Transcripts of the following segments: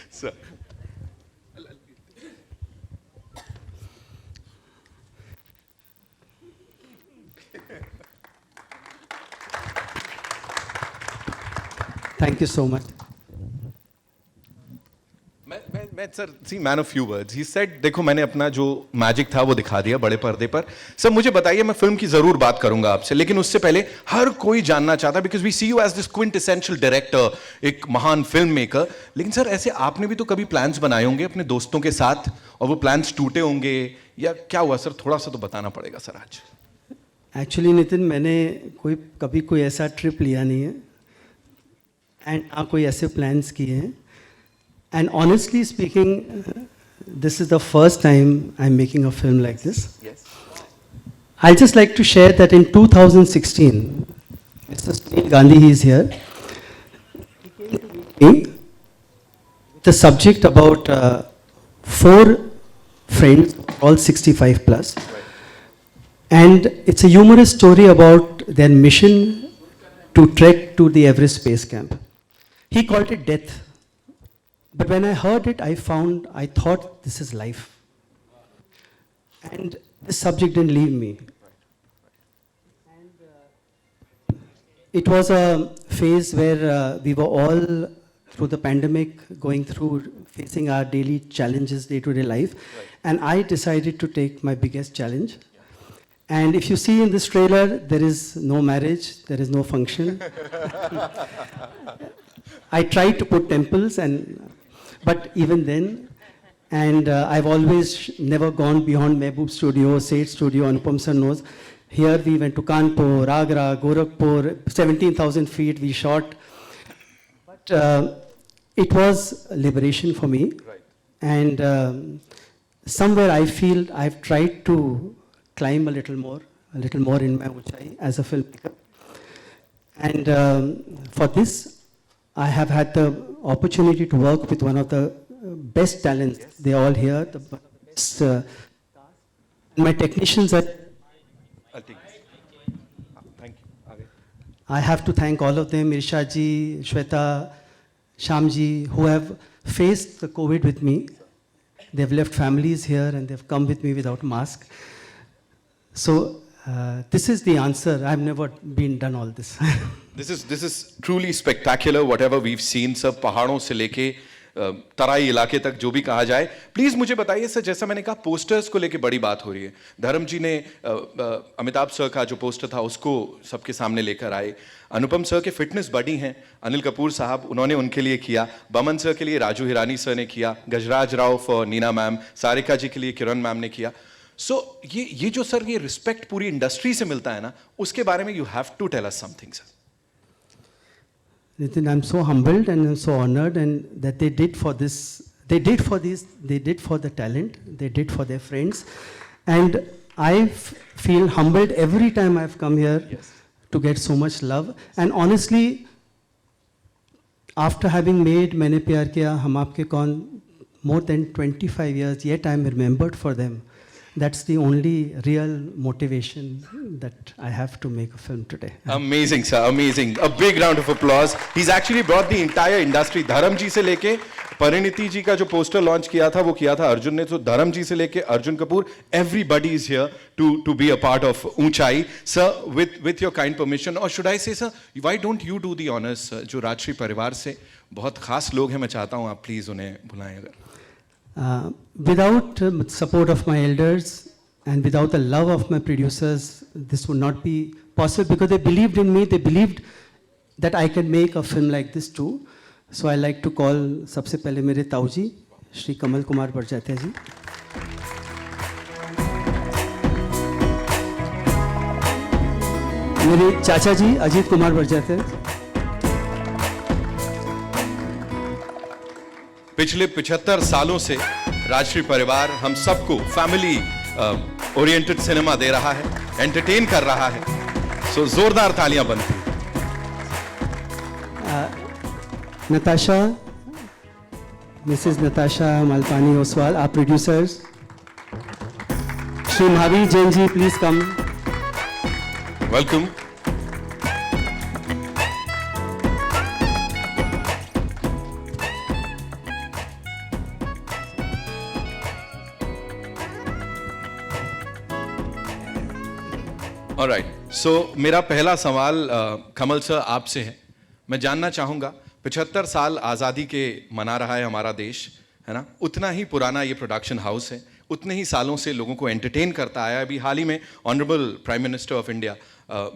Sir. Thank you so much. मैं sir see man of few words he said देखो मैंने अपना जो मैजिक था वो दिखा दिया बड़े पर्दे पर। सर मुझे बताइए, मैं फिल्म की जरूर बात करूंगा आपसे, लेकिन उससे पहले हर कोई जानना चाहता, because we see you as this quintessential director, एक महान फिल्म मेकर, लेकिन सर ऐसे आपने भी तो कभी प्लान्स बनाए होंगे अपने दोस्तों के साथ और वो प्लान्स टूटे होंगे या क्या हुआ सर? थोड़ा सा तो बताना पड़ेगा सर आज। एक्चुअली नितिन, मैंने कभी कोई ऐसा ट्रिप लिया नहीं है एंड ना कोई ऐसे प्लान्स किए हैं. And honestly speaking, this is the first time I'm making a film like this. Yes. I'd just like to share that in 2016, Mr. Sunil Gandhi, he is here. He came to meet me. The subject about 4 friends, all 65 plus. Right. And it's a humorous story about their mission to trek to the Everest Base Camp. He called it death. But when I heard it, I thought this is life. And this subject didn't leave me. And it was a phase where we were all, through the pandemic, going through, facing our daily challenges, day-to-day life. Right. And I decided to take my biggest challenge. And if you see in this trailer, there is no marriage, there is no function. I tried to put temples, but even then, and I've always never gone beyond Mehboob Studio, Seth Studio, Anupam sir knows. Here we went to Kanpur, Agra, Gorakhpur, 17,000 feet we shot. But it was liberation for me. Right. And somewhere I feel I've tried to climb a little more in my uchai as a filmmaker. And for this, I have had the opportunity to work with one of the best talents. Yes. They're all here. The best, my technicians are. I'll take this. Thank you. Aage. I have to thank all of them, Irshad ji, Shweta, Sham ji, who have faced the COVID with me. They've left families here and they've come with me without mask. So this is the answer. I've never done all this. This is truly spectacular whatever we've seen. सब पहाड़ों से लेके तराई इलाके तक जो भी कहा जाए. प्लीज मुझे बताइए सर, जैसा मैंने कहा पोस्टर्स को लेके बड़ी बात हो रही है. धर्म जी ने अमिताभ सर का जो पोस्टर था उसको सबके सामने लेकर आए. अनुपम सर के फिटनेस बडी हैं, अनिल कपूर साहब, उन्होंने उनके लिए किया. बमन सर के लिए राजू हिरानी सर ने किया. गजराज राव फॉर नीना मैम, सारिका जी के लिए किरण मैम ने किया. सो ये जो सर ये रिस्पेक्ट पूरी इंडस्ट्री से मिलता है ना, उसके बारे में you have to tell us something sir. Nitin, I'm so humbled and I'm so honored and that they did for this, they did for the talent, they did for their friends. And I feel humbled every time I've come here. Yes. To get so much love. And honestly, after having made Maine Pyar Kiya, Hum Aapke Kaun, more than 25 years, yet I'm remembered for them. That's the only real motivation that I have to make a film today. Amazing, sir. Amazing. A big round of applause. He's actually brought the entire industry. धर्म जी से लेके परिणीति जी का जो poster launch किया था वो किया था अर्जुन ने. तो धर्म जी से लेके Arjun Kapoor, everybody is here to be a part of ऊंचाई. Sir, with your kind permission, or should I say, sir, why don't you do the honors? जो राजश्री परिवार से बहुत खास लोग हैं, मैं चाहता हूँ आप प्लीज उन्हें बुलाएं अगर. Without support of my elders and without the love of my producers, this would not be possible because they believed in me. They believed that I can make a film like this too. So I like to call सबसे पहले मेरे ताऊजी श्री कमल कुमार बरजात्या जी. मेरे चाचा जी अजीत कुमार बरजात्या. पिछले 75 सालों से राजश्री परिवार हम सबको फैमिली ओरिएंटेड सिनेमा दे रहा है, एंटरटेन कर रहा है. सो जोरदार तालियां बनती. Natasha, Mrs. Natasha Malpani Oswal, our producers. Shri Mahavir Jain ji, please come. Welcome. Alright, so मेरा पहला सवाल कमल सर आपसे है। मैं जानना चाहूंगा 75 साल आज़ादी के मना रहा है हमारा देश, है ना? उतना ही पुराना ये प्रोडक्शन हाउस है, उतने ही सालों से लोगों को एंटरटेन करता आया है। अभी हाल ही में honourable prime minister of India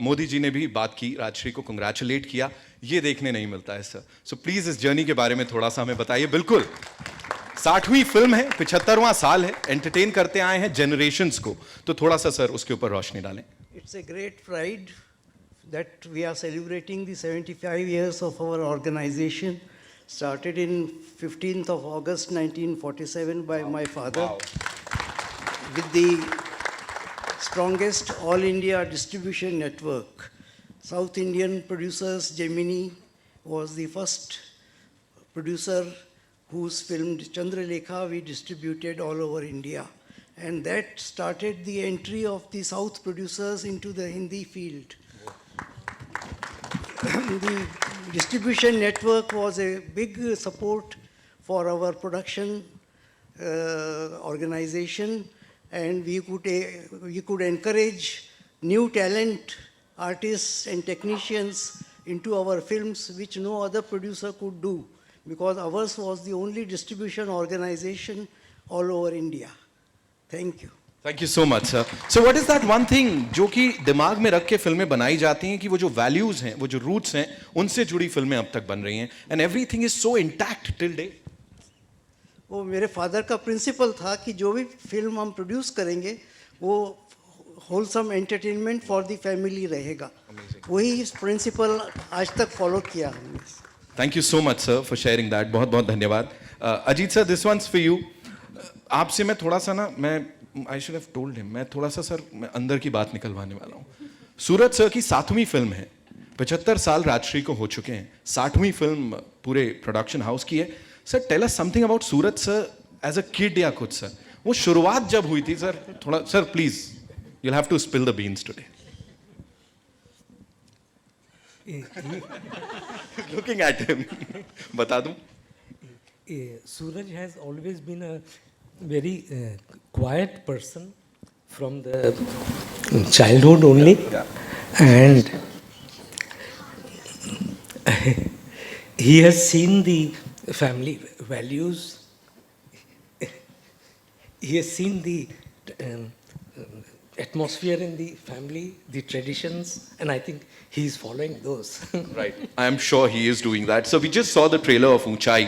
Modi ji ने भी बात की, राजश्री को कंग्रेचुलेट किया। ये देखने नहीं मिलता है सर। सो प्लीज़ इस जर्नी के बारे में थोड़ा सा हमें बताइए। बिल्कुल 60वीं फिल्म है, 75वां साल है, एंटरटेन करते आए हैं जनरेशन्स को, तो थोड़ा सा सर उसके ऊपर रोशनी डालें। It's a great pride that we are celebrating the 75 years of our organization, started in 15th of August 1947 by my father, with the strongest all-India distribution network. South Indian Producers Gemini was the first producer whose film Chandralekha we distributed all over India. And that started the entry of the South producers into the Hindi field. The distribution network was a big support for our production organization, and we could encourage new talent, artists and technicians into our films, which no other producer could do, because ours was the only distribution organization all over India. Thank you. Thank you so much sir. So what is that one thing जो कि दिमाग में रख के फिल्में बनाई जाती हैं, कि वो जो वैल्यूज हैं, वो जो रूट्स हैं, उनसे जुड़ी फिल्में अब तक बन रही हैं, and everything is so intact till day? वो मेरे फादर का प्रिंसिपल था कि जो भी फिल्म हम प्रोड्यूस करेंगे वो wholesome entertainment for the family रहेगा। वही प्रिंसिपल आज तक फॉलो किया हमने। Thank you so much sir for sharing that. बहुत बहुत धन्यवाद। Ajit sir, this one's for you. आपसे मैं थोड़ा सा ना, मैं I should have told him, मैं थोड़ा सा सर मैं अंदर की बात निकलवाने वाला हूँ। सूरज सर की 7वीं फिल्म है, 75 साल राजश्री को हो चुके हैं, 60वीं फिल्म पूरे प्रोडक्शन हाउस की है। Sir tell us something about Suraj sir as a kid या कुछ सर, वो शुरुआत जब हुई थी सर, थोड़ा sir please you'll have to spill the beans today. Looking at him. बता दूं? Suraj has always been a very quiet person from the childhood only, and he has seen the family values. He has seen the atmosphere in the family, the traditions, and I think he is following those. Right. I am sure he is doing that. So we just saw the trailer of Unchai.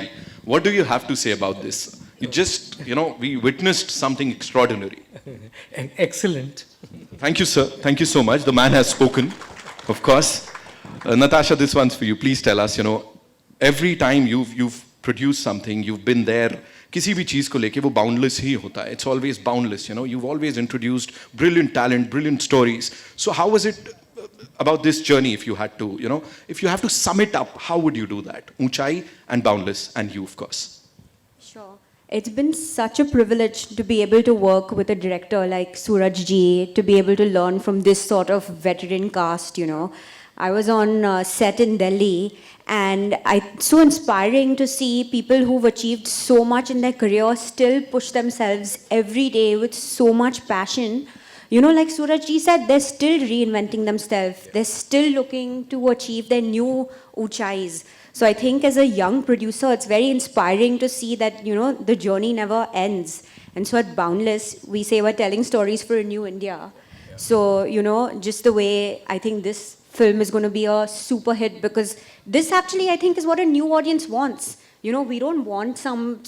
What do you have to say about this? You just, we witnessed something extraordinary. Excellent. Thank you, sir. Thank you so much. The man has spoken, of course. Natasha, this one's for you. Please tell us, every time you've produced something, you've been there, किसी भी चीज़ को लेके वो boundless ही होता है. It's always boundless, You've always introduced brilliant talent, brilliant stories. So how was it about this journey, if you had to, if you have to sum it up, how would you do that? Unchai and Boundless, and you, of course. Sure. It's been such a privilege to be able to work with a director like Suraj ji, to be able to learn from this sort of veteran cast, I was on set in Delhi, and it's so inspiring to see people who've achieved so much in their career still push themselves every day with so much passion. Like Suraj ji said, they're still reinventing themselves. They're still looking to achieve their new uchais. So I think as a young producer, it's very inspiring to see that, the journey never ends. And so at Boundless, we say we're telling stories for a new India. So, just the way I think this film is going to be a super hit, because this actually, I think, is what a new audience wants. We don't want some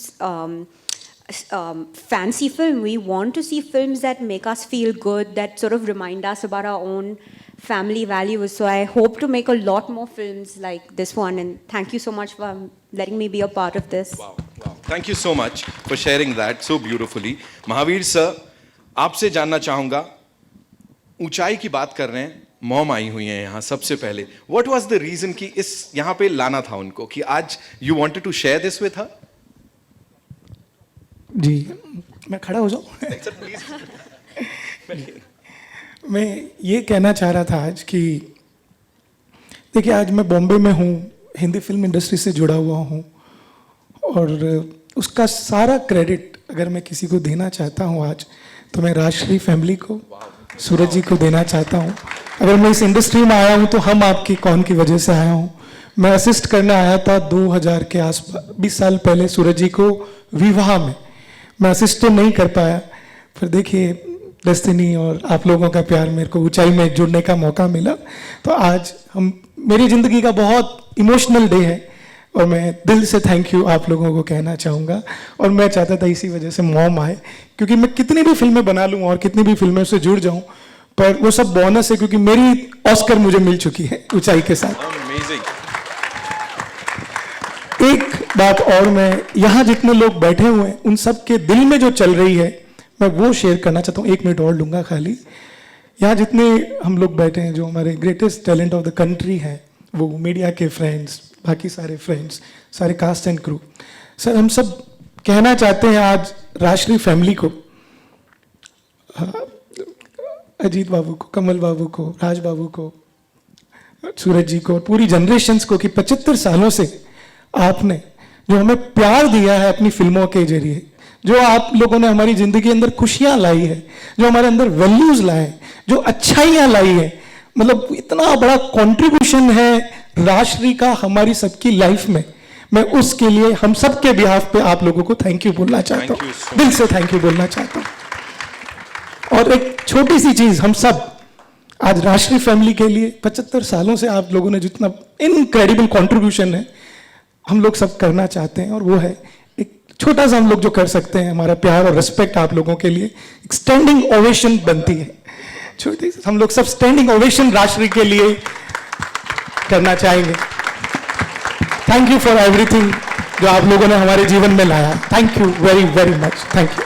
fancy film. We want to see films that make us feel good, that sort of remind us about our own family values. So I hope to make a lot more films like this one, and thank you so much for letting me be a part of this. Wow. Thank you so much for sharing that so beautifully. Mahavir sir, आपसे जानना चाहूँगा, ऊंचाई की बात कर रहे हैं, mom I हुई हैं यहाँ सबसे पहले. What was the reason कि इस यहाँ पे लाना था उनको, कि आज you wanted to share this with her? जी, मैं खड़ा हो जाऊँ? मैं ये कहना चाह रहा था आज कि देखिए, आज मैं बॉम्बे में हूँ, हिंदी फिल्म इंडस्ट्री से जुड़ा हुआ हूँ, और उसका सारा क्रेडिट अगर मैं किसी को देना चाहता हूँ आज, तो मैं राजश्री फैमिली को, सूरज जी को देना चाहता हूँ. अगर मैं इस इंडस्ट्री में आया हूँ तो हम आपकी कौन की वजह से आया हूँ। मैं असिस्ट करने आया था 2000 के आसपास, 20 साल पहले सूरज जी को विवाह में। मैं असिस्ट तो नहीं कर पाया, फिर देखिए डेस्टिनी और आप लोगों का प्यार, मेरे को ऊंचाई में जुड़ने का मौका मिला। तो आज हम, मेरी ज़िंदगी का बहुत इमोशनल डे है और मैं दिल से थैंक यू आप लोगों को कहना चाहूँगा। और मैं चाहता था इसी वजह से मॉम आए, क्योंकि मैं कितनी भी फिल्में बना लूँ और कितनी भी फिल्मों से जुड़ जाऊँ, पर वो सब बोनस है, क्योंकि मेरी ऑस्कर मुझे मिल चुकी है ऊंचाई के साथ। Amazing. एक बात और, मैं यहाँ जितने लोग बैठे हुए हैं उन सब के दिल में जो चल रही है मैं वो शेयर करना चाहता हूँ। 1 मिनट और लूँगा खाली। यहाँ जितने हम लोग बैठे हैं जो हमारे greatest talent of the country हैं, वो मीडिया के फ्रेंड्स, बाकी सारे फ्रेंड्स, सारे कास्ट एंड क्रू, सर हम सब कहना चाहते हैं आज राष्ट्रीय फैमिली को, अजीत बाबू को, कमल बाबू को, राज बाबू को, सूरज जी को, पूरी जनरेशन्स को, कि 75 सालों से आपने जो हमें प्यार दिया है अपनी फिल्मों के जरिए, जो आप लोगों ने हमारी जिंदगी के अंदर खुशियां लाई है, जो हमारे अंदर वैल्यूज लाए, जो अच्छाइयां लाई है, मतलब इतना बड़ा कंट्रीब्यूशन है राष्ट्रीय का हमारी सबकी लाइफ में। मैं उसके लिए हम सब के बिहाफ पे आप लोगों को थैंक यू बोलना चाहता Thank you हूँ, so दिल से थैंक यू बोलना चाहता हूँ। और एक छोटी सी चीज, हम सब आज राष्ट्रीय फैमिली के लिए 75 सालों से आप लोगों ने जितना इनक्रेडिबल कंट्रीब्यूशन है हम लोग सब करना चाहते हैं, और वो है एक छोटा सा हम लोग जो कर सकते हैं, हमारा प्यार और रिस्पेक्ट आप लोगों के लिए एक स्टैंडिंग ओवेशन बनती है। छोटी सी हम लोग सब स्टैंडिंग ओवेशन राष्ट्रीय के लिए करना चाहेंगे। थैंक यू फॉर एवरीथिंग जो आप लोगों ने हमारे जीवन में लाया। Thank you very very much, thank you.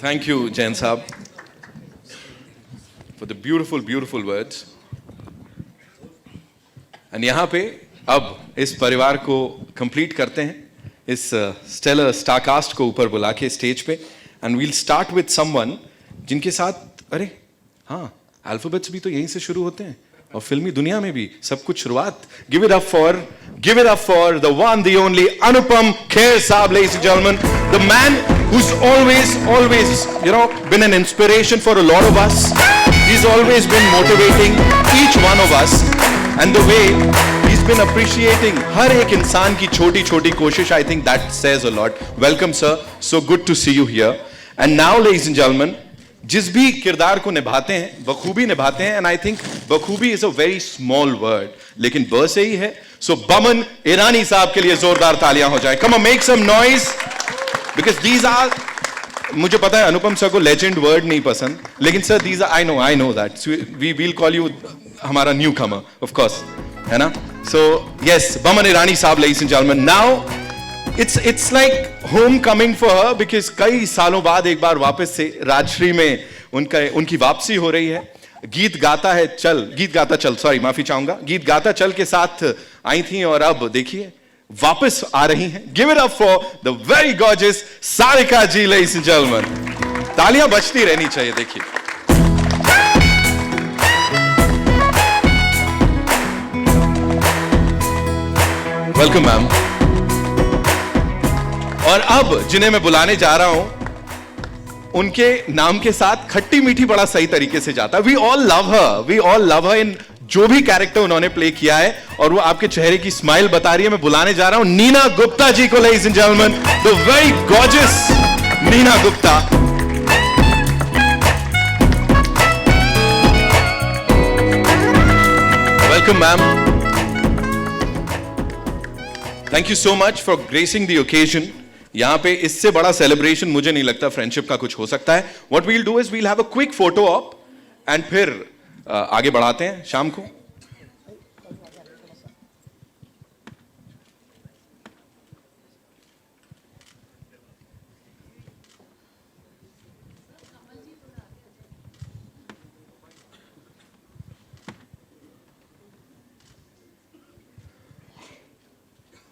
Thank you, Jain Saab, for the beautiful, beautiful words. And यहाँ पे अब इस परिवार को कंप्लीट करते हैं, इस स्टेलर स्टारकास्ट को ऊपर बुला के स्टेज पे, and we'll start with someone जिनके साथ, अरे हाँ, अल्फाबेट्स भी तो यहीं से शुरू होते हैं, और फिल्मी दुनिया में भी सब कुछ शुरुआत। Give it up for the one, the only Anupam Kher sahab, ladies and gentlemen, the man who's always, you know, been an inspiration for a lot of us. He's always been motivating each one of us, and the way he's been appreciating हर एक इंसान की छोटी छोटी कोशिश, I think that says a lot. Welcome sir, so good to see you here. And now ladies and gentlemen, जिस भी किरदार को निभाते हैं बखूबी निभाते हैं, and I think बखूबी is a very small word, लेकिन ब से ही है। So बमन ईरानी साहब के लिए जोरदार तालियां हो जाए। Come on, make some noise, because these are, मुझे पता है अनुपम सर को लेजेंड वर्ड नहीं पसंद, लेकिन sir these are, I know that, we will call you हमारा न्यू कमर, of course, है ना? So yes, बमन ईरानी साहब, ladies and gentlemen, now it's like homecoming for her, because कई सालों बाद एक बार वापस से राजश्री में उनकी वापसी हो रही है। गीत गाता चल, सॉरी माफी चाहूंगा, गीत गाता चल के साथ आई थी, और अब देखिए वापस आ रही हैं। Give it up for the very gorgeous Sarika ji, ladies and gentleman. तालियां बजती रहनी चाहिए, देखिए। Welcome ma'am. और अब जिन्हें मैं बुलाने जा रहा हूं, उनके नाम के साथ खट्टी मीठी बड़ा सही तरीके से जाता है। वी ऑल लव हर इन जो भी कैरेक्टर उन्होंने प्ले किया है, और वो आपके चेहरे की स्माइल बता रही है। मैं बुलाने जा रहा हूं नीना गुप्ता जी को, ladies and gentleman, the very gorgeous Nina Gupta. Welcome ma'am. Thank you so much for gracing the occasion. यहां पे इससे बड़ा सेलिब्रेशन मुझे नहीं लगता फ्रेंडशिप का कुछ हो सकता है। What we'll do is we'll have a quick photo op, and फिर आगे बढ़ाते हैं शाम को।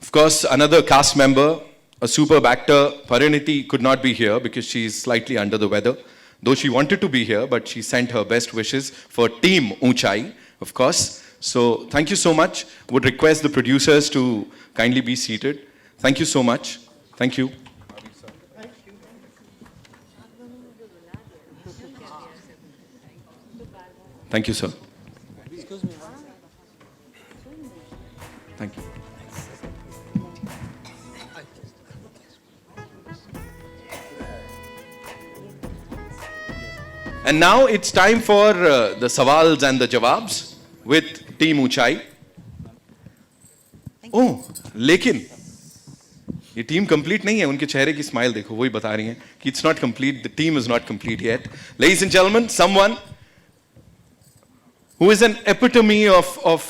Of course, another cast member, a superb actor, Pariniti, could not be here because she is slightly under the weather. Though she wanted to be here, but she sent her best wishes for Team Unchai, of course. So, thank you so much. Would request the producers to kindly be seated. Thank you so much. Thank you. Thank you, sir. Thank you. And now it's time for the sawals and the jawabs with Team Uchai. Oh, लेकिन ये team complete नहीं है. उनके चेहरे की smile देखो, वही बता रही हैं कि it's not complete. The team is not complete yet. Ladies and gentlemen, someone who is an epitome of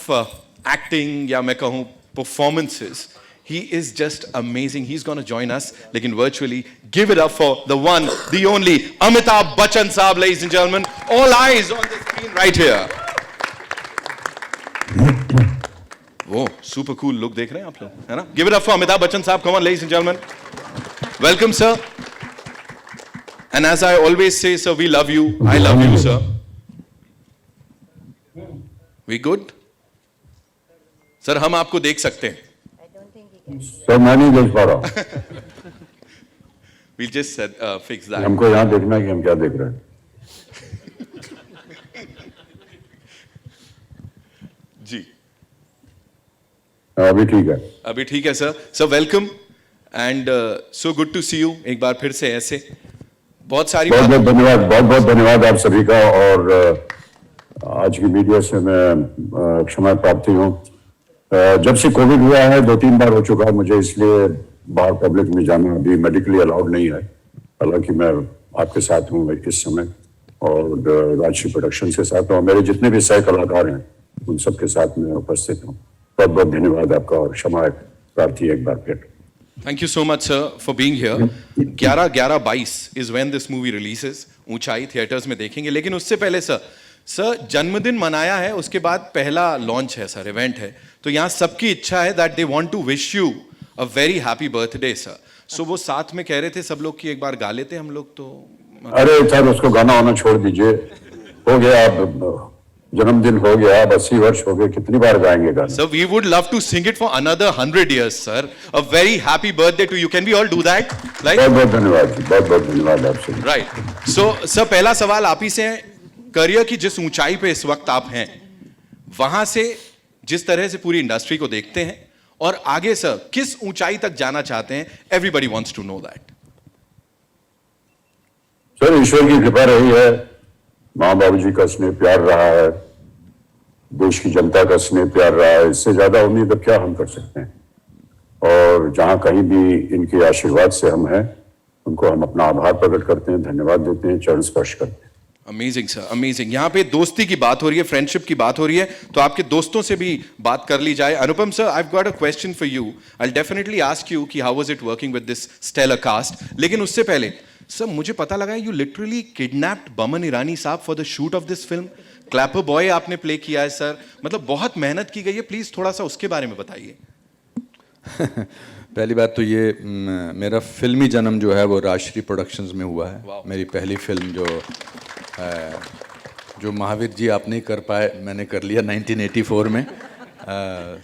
acting, या मैं कहूँ performances. He is just amazing. He's going to join us, लेकिन virtually. Give it up for the one, the only Amitabh Bachchan साहब, ladies and gentlemen. All eyes on the screen right here. वो super cool look देख रहे हैं आप लोग, है ना? Give it up for Amitabh Bachchan साहब. Come on, ladies and gentlemen. Welcome, sir. And as I always say, sir, we love you. I love you, sir. We good? Sir हम आपको देख सकते हैं. सर मैं नहीं देख पा रहा. We'll just fix that. हमको यहाँ देखना है कि हम क्या देख रहे हैं. जी अभी ठीक है. अभी ठीक है sir. Sir welcome and so good to see you. एक बार फिर से ऐसे बहुत सारी बहुत बहुत धन्यवाद, बहुत बहुत धन्यवाद आप सभी का. और आज की मीडिया से मैं क्षमा प्रार्थी हूँ. जब से कोविड हुआ है 2-3 बार हो चुका है मुझे, इसलिए बाहर पब्लिक में जाना अभी मेडिकली अलाउड नहीं है. हालांकि मैं आपके साथ हूँ इस समय और राजश्री प्रोडक्शन के साथ हूँ. मेरे जितने भी सह कलाकार हैं उन सब के साथ मैं उपस्थित हूँ. बहुत बहुत धन्यवाद आपका और क्षमा प्रार्थी एक बार फिर. Thank you so much, sir, for being here. 11/11/22 is when this movie releases. ऊंचाई थिएटर्स में देखेंगे. लेकिन उससे पहले सर जन्मदिन मनाया है, उसके बाद पहला लॉन्च है सर, इवेंट है. तो यहाँ सबकी इच्छा है that they want to wish you a very happy birthday sir. So वो साथ में कह रहे थे सब लोग कि एक बार गा लेते हम लोग. तो अरे सर उसको गाना वाना छोड़ दीजिए. हो गया, अब जन्मदिन हो गया, अब 80 वर्ष हो गए, कितनी बार गाएंगे गाना. Sir, we would love to sing it for another 100 years, sir. A very happy birthday to you. Can we all do that? Like? बहुत बहुत धन्यवाद, बहुत बहुत धन्यवाद आपसे. Right. So, sir, पहला सवाल आप ही से है. करियर की जिस ऊंचाई पे इस वक्त आप हैं, वहां से जिस तरह से पूरी इंडस्ट्री को देखते हैं और आगे सर किस ऊंचाई तक जाना चाहते हैं, everybody wants to know that. Sir ईश्वर की कृपा रही है, माँ बाबू जी का स्नेह प्यार रहा है, देश की जनता का स्नेह प्यार रहा है. इससे ज्यादा उम्मीद अब क्या हम कर सकते हैं. और जहां कहीं भी इनके आशीर्वाद से हम हैं, उनको हम अपना आभार प्रकट करते हैं, धन्यवाद देते हैं, चरण स्पर्श करते हैं. Amazing sir, amazing. यहाँ पे दोस्ती की बात हो रही है, फ्रेंडशिप की बात हो रही है, तो आपके दोस्तों से भी बात कर ली जाए. Anupam sir, I have got a question for you. I will definitely ask you कि how was it working with this stellar cast. लेकिन उससे पहले सर मुझे पता लगा you literally kidnapped Boman Irani साहब for the shoot of this film. Clapper boy आपने play किया है सर, मतलब बहुत मेहनत की गई है. प्लीज थोड़ा सा उसके बारे में बताइए. पहली बात तो ये मेरा फिल्मी जन्म जो है वो राजश्री प्रोडक्शंस में हुआ है. मेरी पहली फिल्म जो महावीर जी आप नहीं कर पाए, मैंने कर लिया 1984 में.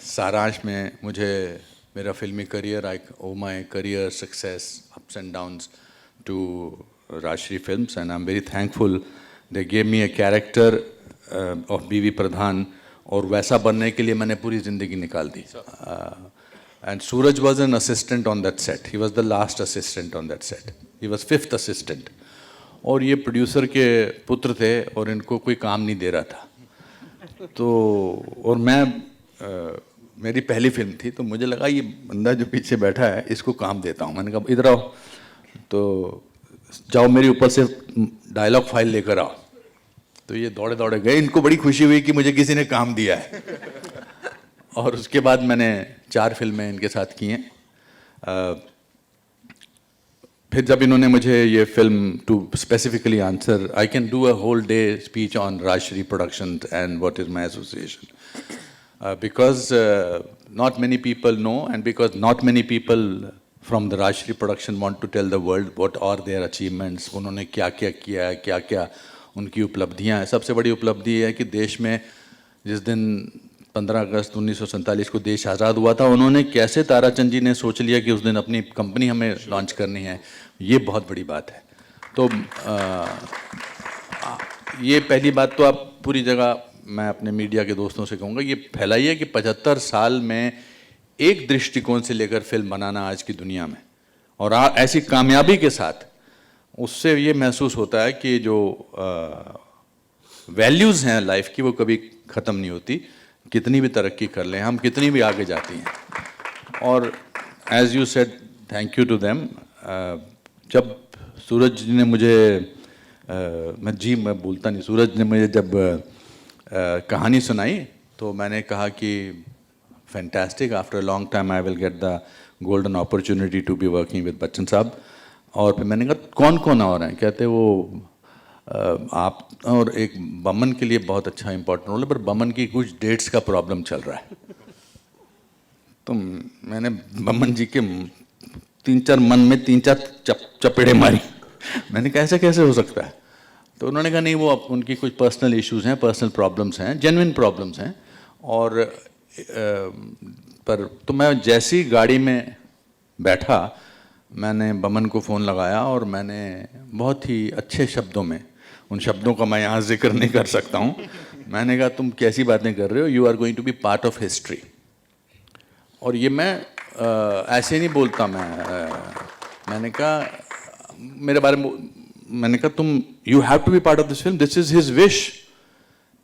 सारांश में मुझे मेरा फिल्मी career, I owe my career success ups and downs to Rajshri films and I am very thankful. They gave me a character of बीवी प्रधान और वैसा बनने के लिए मैंने पूरी ज़िंदगी निकाल दी. And Suraj was an assistant on that set. He was the last assistant on that set. He was 5th assistant. और ये प्रोड्यूसर के पुत्र थे और इनको कोई काम नहीं दे रहा था. तो और मैं मेरी पहली फिल्म थी, तो मुझे लगा ये बंदा जो पीछे बैठा है इसको काम देता हूँ. मैंने कहा इधर आओ, तो जाओ मेरे ऊपर से डायलॉग फाइल लेकर आओ. तो ये दौड़े दौड़े गए. इनको बड़ी खुशी हुई कि मुझे किसी ने काम दिया है. और उसके बाद मैंने 4 फिल्में इनके साथ की हैं. फिर जब इन्होंने मुझे ये film to specifically answer, I can do a whole day speech on Rajshri production and what is my association, because not many people know and because not many people from the Rajshri production want to tell the world what are their achievements. उन्होंने क्या क्या किया है, क्या क्या उनकी उपलब्धियाँ हैं. सबसे बड़ी उपलब्धि है कि देश में जिस दिन 15 अगस्त 1947 को देश आज़ाद हुआ था, उन्होंने कैसे ताराचंद जी ने सोच लिया कि उस दिन अपनी कंपनी हमें लॉन्च करनी है. ये बहुत बड़ी बात है. तो ये पहली बात तो आप पूरी जगह, मैं अपने मीडिया के दोस्तों से कहूँगा, ये फैलाइए कि 75 साल में एक दृष्टिकोण से लेकर फिल्म बनाना आज की दुनिया में, और ऐसी कामयाबी के साथ, उससे ये महसूस होता है कि जो वैल्यूज़ हैं लाइफ की वो कभी ख़त्म नहीं होती, कितनी भी तरक्की कर लें हम, कितनी भी आगे जाती हैं। और as you said, thank you to them. जब सूरज जी ने मुझे मैं बोलता नहीं, सूरज ने मुझे जब कहानी सुनाई तो मैंने कहा कि fantastic, after a long time I will get the golden opportunity to be working with Bachchan साहब। और फिर मैंने कहा कौन कौन और हैं, कहते वो आप और एक बमन के लिए बहुत अच्छा इंपॉर्टेंट रोल है, पर बमन की कुछ डेट्स का प्रॉब्लम चल रहा है। तो मैंने बमन जी के 3-4 मन में 3-4 चपेड़े मारी। मैंने कहा ऐसा कैसे हो सकता है? तो उन्होंने कहा नहीं, वो उनकी कुछ पर्सनल इश्यूज हैं, पर्सनल प्रॉब्लम्स हैं, जेन्युइन प्रॉब्लम्स हैं। और पर तो मैं जैसी गाड़ी में बैठा, मैंने बमन को फ़ोन लगाया और मैंने बहुत ही अच्छे शब्दों में, उन शब्दों का मैं यहाँ जिक्र नहीं कर सकता हूँ, मैंने कहा तुम कैसी बातें कर रहे हो, you are going to be part of history. और ये मैं ऐसे नहीं बोलता, मैंने कहा मेरे बारे में, मैंने कहा तुम, you have to be part of this film, this is his wish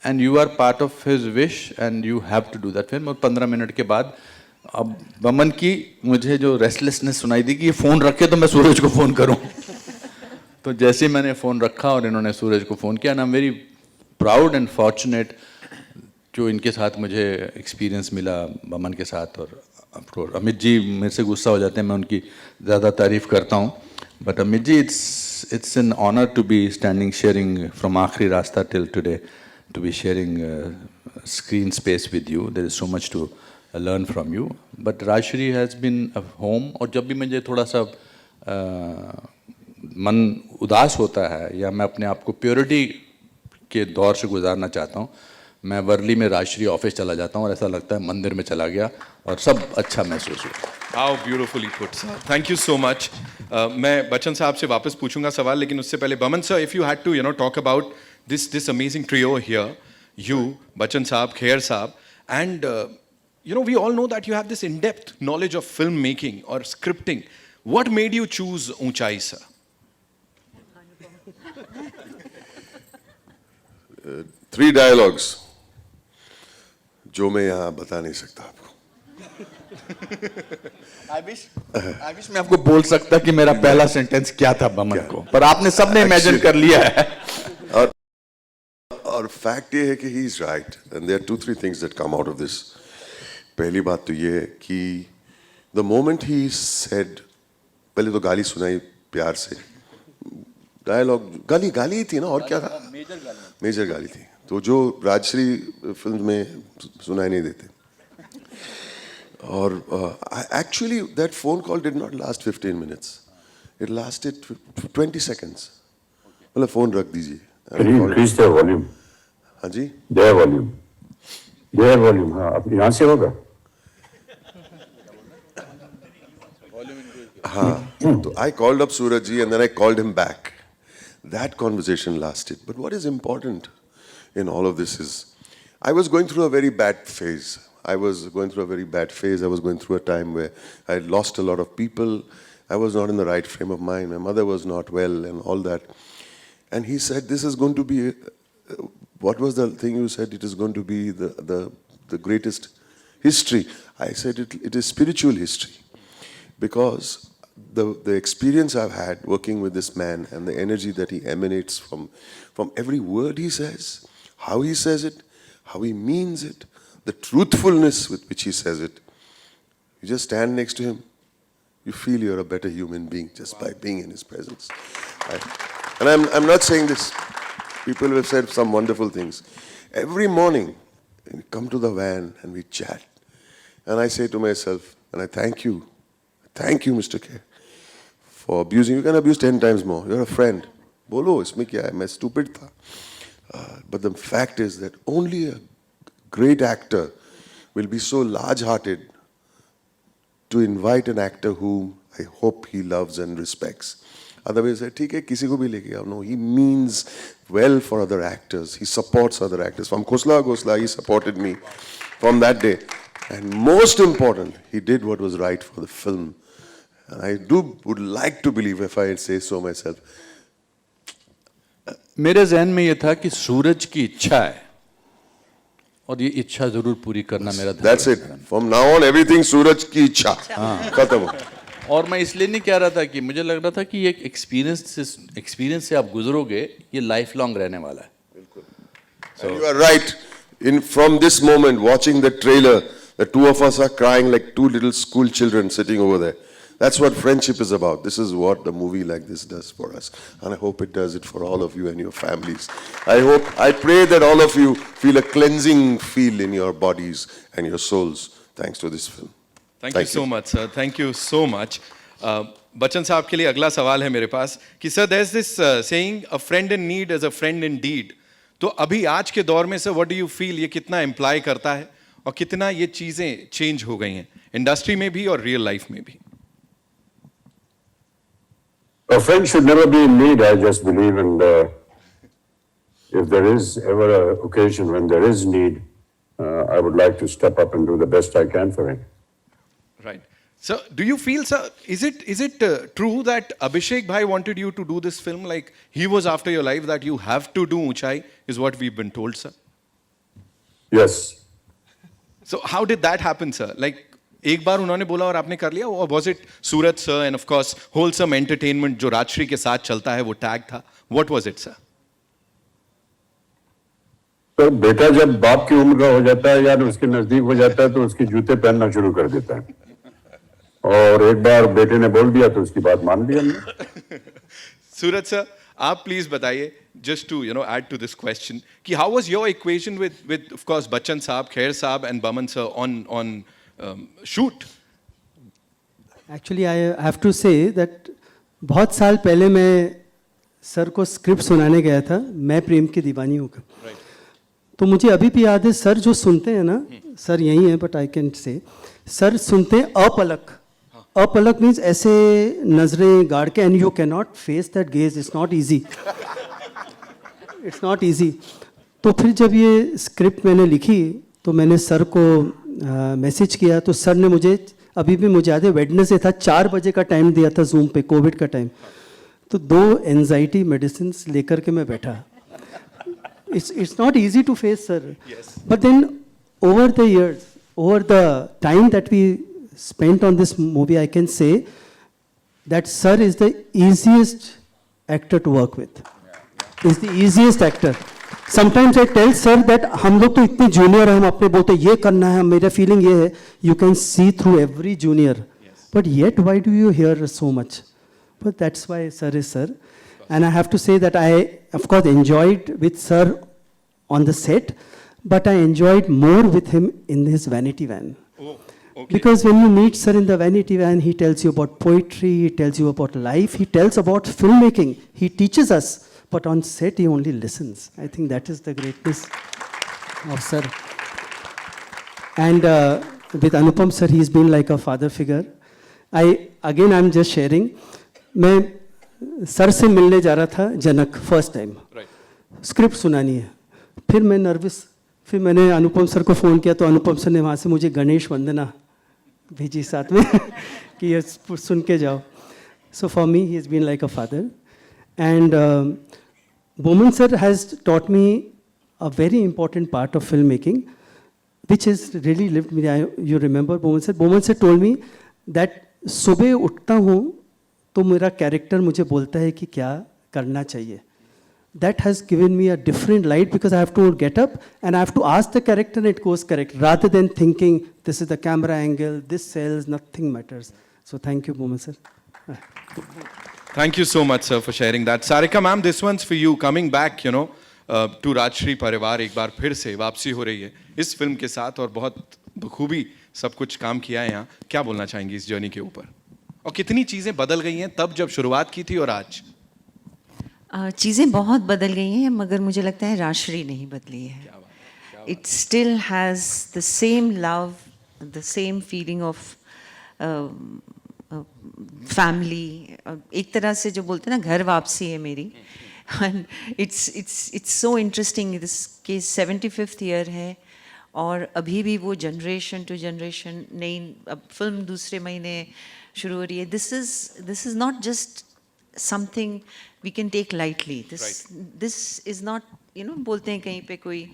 and you are part of his wish and you have to do that film. और 15 मिनट के बाद अब बमन की मुझे जो रेस्टलेसनेस सुनाई दी कि ये फ़ोन रखे तो मैं सूरज को फ़ोन करूं। तो जैसे ही मैंने फ़ोन रखा और इन्होंने सूरज को फ़ोन किया, and I am very proud and fortunate जो इनके साथ मुझे एक्सपीरियंस मिला बमन के साथ। और ऑफकोर्स अमित जी मेरे से गुस्सा हो जाते हैं, मैं उनकी ज़्यादा तारीफ़ करता हूँ, but Amit ji, it's an honor to be standing sharing from आखिरी रास्ता till today, to be sharing screen space with you. There is so much to learn from you. But Rajshri has been a home. और जब भी मुझे थोड़ा सा मन उदास होता है या मैं अपने आप को प्योरिटी के दौर से गुजारना चाहता हूँ, मैं वर्ली में राजश्री ऑफिस चला जाता हूँ और ऐसा लगता है मंदिर में चला गया और सब अच्छा महसूस हुआ। How beautifully put, sir. Thank you so much. मैं बच्चन साहब से वापस पूछूंगा सवाल, लेकिन उससे पहले Boman sir, if you had to talk about this amazing trio here, you, Bachchan साहब, खेर साहब, and we all know that you have this in-depth knowledge of filmmaking or scripting. What made you choose ऊंचाई, sir? 3 dialogues जो मैं यहाँ बता नहीं सकता आपको। I wish मैं आपको बोल सकता कि मेरा पहला सेंटेंस क्या था बमन को, पर आपने सबने इमेजिन कर लिया है। और फैक्ट ये है कि he is right and there are 2-3 things that come out of this. पहली बात तो ये है कि the moment he said, पहले तो गाली सुनाई प्यार से, डायलॉग गाली ही थी ना, और क्या था? मेजर गाली थी, तो जो राजश्री फिल्म में सुनाई नहीं देते। और actually that phone call did not last 15 minutes. It lasted 20 seconds. मतलब फोन रख दीजिए। Can you increase their volume? हाँ जी? Their volume, हाँ, अब यहाँ से होगा। हाँ, तो I called up Suraj ji and then I called him back. That conversation lasted. But what is important in all of this is, I was going through a very bad phase. I was going through a time where I had lost a lot of people. I was not in the right frame of mind. My mother was not well and all that. And he said, this is going to be, what was the thing you said? It is going to be the greatest history. I said, it is spiritual history. Because the experience I've had working with this man and the energy that he emanates from every word he says, how he says it, how he means it, the truthfulness with which he says it. You just stand next to him, you feel you're a better human being just by being in his presence. And I'm not saying this. People have said some wonderful things. Every morning, we come to the van and we chat. And I say to myself, and I thank you, Mr. K, for abusing. You can abuse 10 times more. You're a friend. Bolo, isme kya hai? Main stupid tha. But the fact is that only a great actor will be so large-hearted to invite an actor whom I hope he loves and respects. Otherwise, ठीक है किसी को भी लेके आओ. No, he means well for other actors. He supports other actors. From Khosla Ghosla, he supported me from that day. And most important, he did what was right for the film. And I would like to believe, if I say so myself, मेरे जहन में ये था कि सूरज की इच्छा है और ये इच्छा जरूर पूरी करना मेरा धर्म that's it. From now on, everything Suraj ki ichha. खत्म हो. और मैं इसलिए नहीं कह रहा था कि मुझे लग रहा था कि ये एक्सपीरियंस से आप गुजरोगे ये लाइफ लॉन्ग रहने वाला है. And you are right. From this moment, watching the trailer, the two of us are crying like two little school children sitting over there. That's what friendship is about. This is what the movie like this does for us. And I hope it does it for all of you and your families. I pray that all of you feel a cleansing feel in your bodies and your souls thanks to this film. Thank you so much, sir. Thank you so much. Bachchan साहब के लिए अगला सवाल है मेरे पास कि sir there's this saying a friend in need is a friend indeed. तो अभी आज के दौर में sir what do you feel ये कितना इम्प्लाई करता है और कितना ये चीज़ें चेंज हो गई हैं इंडस्ट्री में भी और रियल लाइफ में भी. A friend should never be in need, I just believe, and if there is ever an occasion when there is need, I would like to step up and do the best I can for him. Right. So, do you feel, sir, is it true that Abhishek Bhai wanted you to do this film? Like, he was after your life that you have to do Unchai, is what we've been told, sir? Yes. So, how did that happen, sir? Like, एक बार उन्होंने बोला और आपने कर लिया, or was it Suraj sir and of course wholesome entertainment जो राजश्री के साथ चलता है वो टैग था? What was it, sir? तो बेटा जब बाप की उम्र का हो जाता है यार उसके नजदीक हो जाता है तो उसके जूते पहनना शुरू कर देता है. और एक बार बेटे ने बोल दिया तो उसकी बात मान लिया हमने. सूरज सर, आप प्लीज बताइए, just to add to this question, कि how was your equation with of course Bachchan साहब, खैर साहब and Baman sir on shoot? Actually, I have to say that बहुत साल पहले मैं सर को स्क्रिप्ट सुनाने गया था, मैं प्रेम की दीवानी हूँ. तो मुझे अभी भी याद है सर जो सुनते हैं ना, सर यही है but I can say, sir सुनते हैं अपलक. अपलक मीन्स ऐसे नजरें गाड़ के, and you can not face that gauge. It's not easy, it's not easy. तो फिर जब ये स्क्रिप्ट मैंने लिखी तो मैंने सर को मैसेज किया, तो सर ने मुझे, अभी भी मुझे याद है वेडनेसडे था, 4 बजे का टाइम दिया था जूम पे, कोविड का टाइम. तो 2 एंजाइटी मेडिसिन लेकर के मैं बैठा. it's not easy to face, sir. Yes. But then over the years, over the time that we spent on this movie, I can say that sir is the easiest actor to work with. Is the easiest actor. Sometimes I tell sir that हम लोग तो इतने junior हैं, हम अपने बोलते ये करना है, मेरा फीलिंग ये है, you can see through every junior. Yes. But yet why do you hear so much? But that's why sir is sir. And I have to say that I, of course, enjoyed with sir on the set, but I enjoyed more with him in his vanity van. Oh, okay. Because when you meet sir in the vanity van, he tells you about poetry, he tells you about life, he tells about filmmaking, he teaches us, but on set he only listens. I think that is the greatness of sir. And with Anupam sir, he's been like a father figure. I'm just sharing. मैं sir से मिलने जा रहा था जनक first time. Script सुनानी है, फिर मैं नर्वस, फिर मैंने अनुपम सर को फ़ोन किया तो अनुपम सर ने वहाँ से मुझे गणेश वंदना भेजी साथ में कि ये सुन के जाओ. So for me he is been like a father. And Boman sir has taught me a very important part of film making which has really lived me. You remember Boman sir told me that सुबह उठता हूँ तो मेरा character मुझे बोलता है कि क्या करना चाहिए. That has given me a different light because I have to get up and I have to ask the character and it goes correct rather than thinking this is the camera angle, this sells, nothing matters. So thank you, Boman sir. Thank you so much, sir, for sharing that. Sarika ma'am, this one's for you. Coming back, to Rajshree परिवार, एक बार फिर से वापसी हो रही है इस फिल्म के साथ और बहुत बखूबी सब कुछ काम किया है यहाँ. क्या बोलना चाहेंगी इस जर्नी के ऊपर और कितनी चीज़ें बदल गई हैं तब जब शुरुआत की थी और आज? चीज़ें बहुत बदल गई हैं मगर मुझे लगता है राजश्री नहीं बदली है. It still has the same love, the same feeling of family, एक तरह से जो बोलते हैं ना घर वापसी है मेरी. And it's so interesting. इसके 75th ईयर है और अभी भी वो जनरेशन टू जनरेशन नई, अब फिल्म दूसरे महीने शुरू हो रही है. This is not just something we can take lightly. This is not, you know, बोलते हैं कहीं पे कोई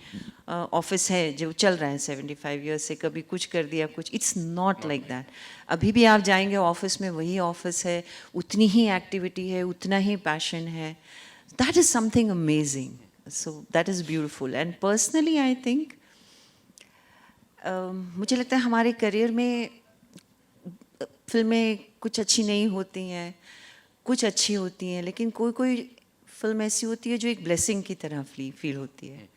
ऑफिस है जो चल रहा है 75 ईयर्स से, कभी कुछ कर दिया कुछ. It's not like that. अभी भी आप जाएंगे ऑफिस में, वही ऑफिस है, उतनी ही एक्टिविटी है, उतना ही पैशन है. That is something amazing. So that is beautiful. And personally I think मुझे लगता है हमारे करियर में फिल्में कुछ अच्छी नहीं होती हैं, कुछ अच्छी होती हैं, लेकिन कोई कोई फिल्म ऐसी होती है जो एक ब्लेसिंग की तरह फील होती है.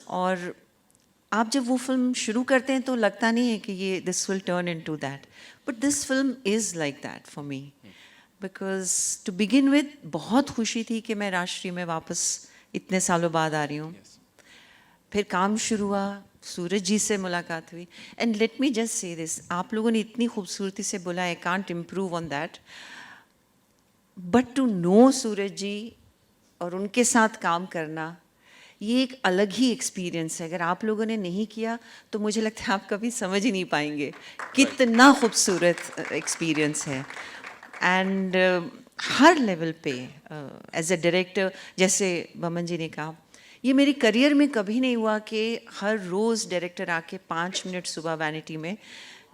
और आप जब वो फिल्म शुरू करते हैं तो लगता नहीं है कि ये this will turn into that, but this film is like that for me. Because to begin with बहुत खुशी थी कि मैं राष्ट्रीय में वापस इतने सालों बाद आ रही हूँ. फिर काम शुरू हुआ, सूरज जी से मुलाकात हुई. And let me just say this, आप लोगों ने इतनी खूबसूरती से बोला, I can't improve on that, but to know Suraj ji और उनके साथ काम करना, ये एक अलग ही एक्सपीरियंस है. अगर आप लोगों ने नहीं किया तो मुझे लगता है आप कभी समझ ही नहीं पाएंगे कितना खूबसूरत एक्सपीरियंस है. एंड हर लेवल पे एज अ डायरेक्टर, जैसे बमन जी ने कहा, ये मेरे करियर में कभी नहीं हुआ कि हर रोज़ डायरेक्टर आके 5 मिनट सुबह वैनिटी में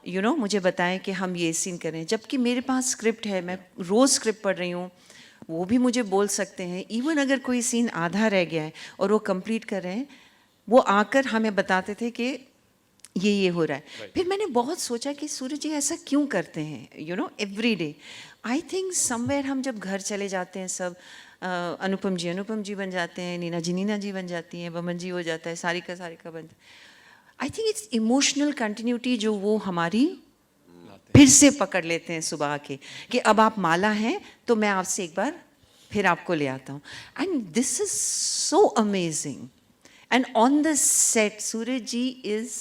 यू नो मुझे बताएं कि हम ये सीन करें, जबकि मेरे पास स्क्रिप्ट है, मैं रोज़ स्क्रिप्ट पढ़ रही हूँ, वो भी मुझे बोल सकते हैं. इवन अगर कोई सीन आधा रह गया है और वो कंप्लीट कर रहे हैं, वो आकर हमें बताते थे कि ये हो रहा है. फिर मैंने बहुत सोचा कि सूरज जी ऐसा क्यों करते हैं, you know, every day. I think somewhere हम जब घर चले जाते हैं सब, अनुपम जी बन जाते हैं, नीना जी बन जाती हैं, बमन जी हो जाता है, सारिका बन. I think it's emotional continuity जो वो हमारी फिर से पकड़ लेते हैं सुबह आके कि अब आप माला हैं तो मैं आपसे एक बार फिर आपको ले आता हूँ. And this is so amazing. And on the set Suraj ji is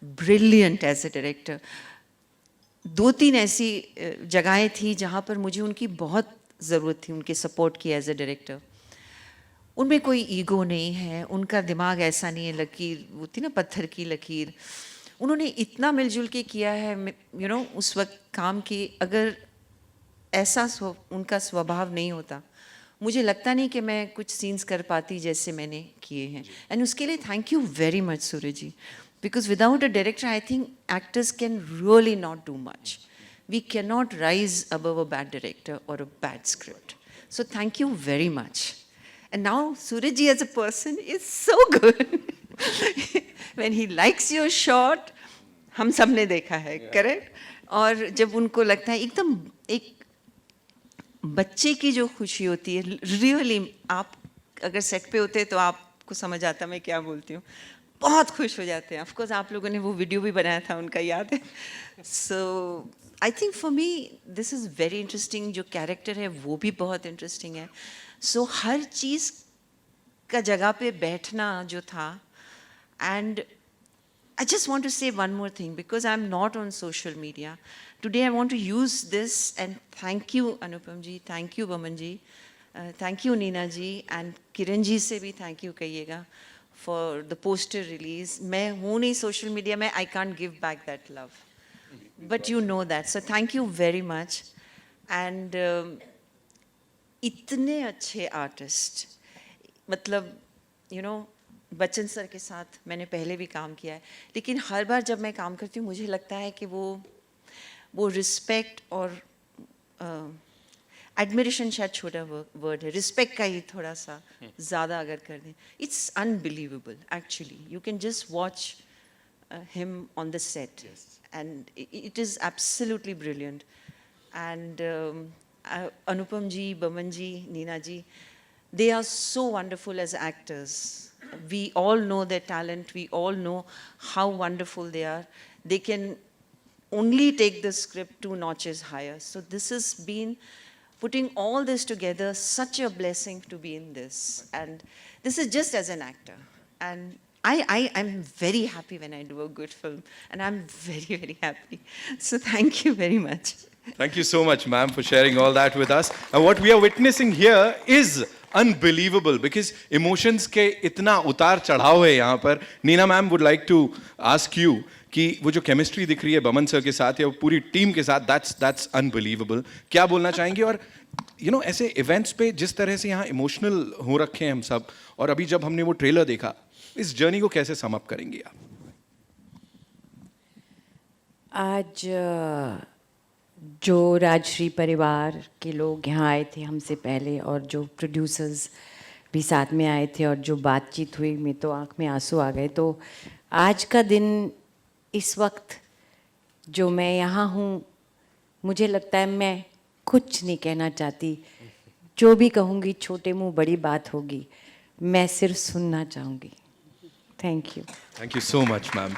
brilliant as a director. 2-3 ऐसी जगहें थी जहाँ पर मुझे उनकी बहुत ज़रूरत थी, उनके सपोर्ट की एज ए डायरेक्टर. उनमें कोई ईगो नहीं है, उनका दिमाग ऐसा नहीं है, लकीर होती ना पत्थर की लकीर. उन्होंने इतना मिलजुल के किया है, यू नो, उस वक्त काम की. अगर ऐसा उनका स्वभाव नहीं होता, मुझे लगता नहीं कि मैं कुछ सीन्स कर पाती जैसे मैंने किए हैं. एंड उसके लिए thank you very much Suraj ji, because without a director I think actors can really not do much. We cannot rise above a bad director or a bad script. So thank you very much. And now Suraj ji as a person is so good. When he likes your shot, हम सब ने देखा है, correct? और जब उनको लगता है एकदम एक बच्चे की जो खुशी होती है, really आप अगर सेट पे होते तो आपको समझ आता मैं क्या बोलती हूँ, बहुत खुश हो जाते हैं. ऑफकोर्स आप लोगों ने वो वीडियो भी बनाया था उनका, याद है. So I think for me this is very interesting. जो कैरेक्टर है वो भी बहुत इंटरेस्टिंग है. सो हर चीज़ का जगह पे बैठना जो था. And I just want to say one more thing, because I am not on social media today. I want to use this and thank you Anupam ji, thank you Boman ji, thank you Neena ji, and Kiran ji से भी thank you कहिएगा for the poster release. मैं हूँ नहीं social media में, I can't give back that love. But you know that. So thank you very much. And इतने अच्छे artist, मतलब you know, बच्चन सर के साथ मैंने पहले भी काम किया है, लेकिन हर बार जब मैं काम करती हूँ मुझे लगता है कि वो रिस्पेक्ट और एडमिरेशन शायद छोटा वर्ड है, रिस्पेक्ट का ही थोड़ा सा ज़्यादा अगर कर दें, it's unbelievable actually. You can just watch him on the set and it is absolutely brilliant. And Anupam ji, Boman ji, Neena ji, they are so wonderful as actors. We all know their talent, we all know how wonderful they are. They can only take the script 2 notches higher. So this has been putting all this together, such a blessing to be in this. And this is just as an actor. And I'm very happy when I do a good film. And I'm very, very happy. So thank you very much. Thank you so much, ma'am, for sharing all that with us. And what we are witnessing here is unbelievable because emotions के इतना उतार चढ़ाव है यहाँ पर. Neena ma'am would like to ask you कि वो जो केमिस्ट्री दिख रही है बमन सर के साथ या वो पूरी टीम के साथ, that's unbelievable. क्या बोलना चाहेंगे? और ऐसे इवेंट्स पे जिस तरह से यहाँ इमोशनल हो रखे हैं हम सब, और अभी जब हमने वो ट्रेलर देखा, इस जर्नी को कैसे सम अप करेंगे आप? आज जो राजश्री परिवार के लोग यहाँ आए थे हमसे पहले और जो प्रोड्यूसर्स भी साथ में आए थे और जो बातचीत हुई, में तो आँख में आंसू आ गए. तो आज का दिन, इस वक्त जो मैं यहाँ हूँ, मुझे लगता है मैं कुछ नहीं कहना चाहती. जो भी कहूँगी छोटे मुँह बड़ी बात होगी. मैं सिर्फ सुनना चाहूँगी. Thank you. Thank you so much ma'am.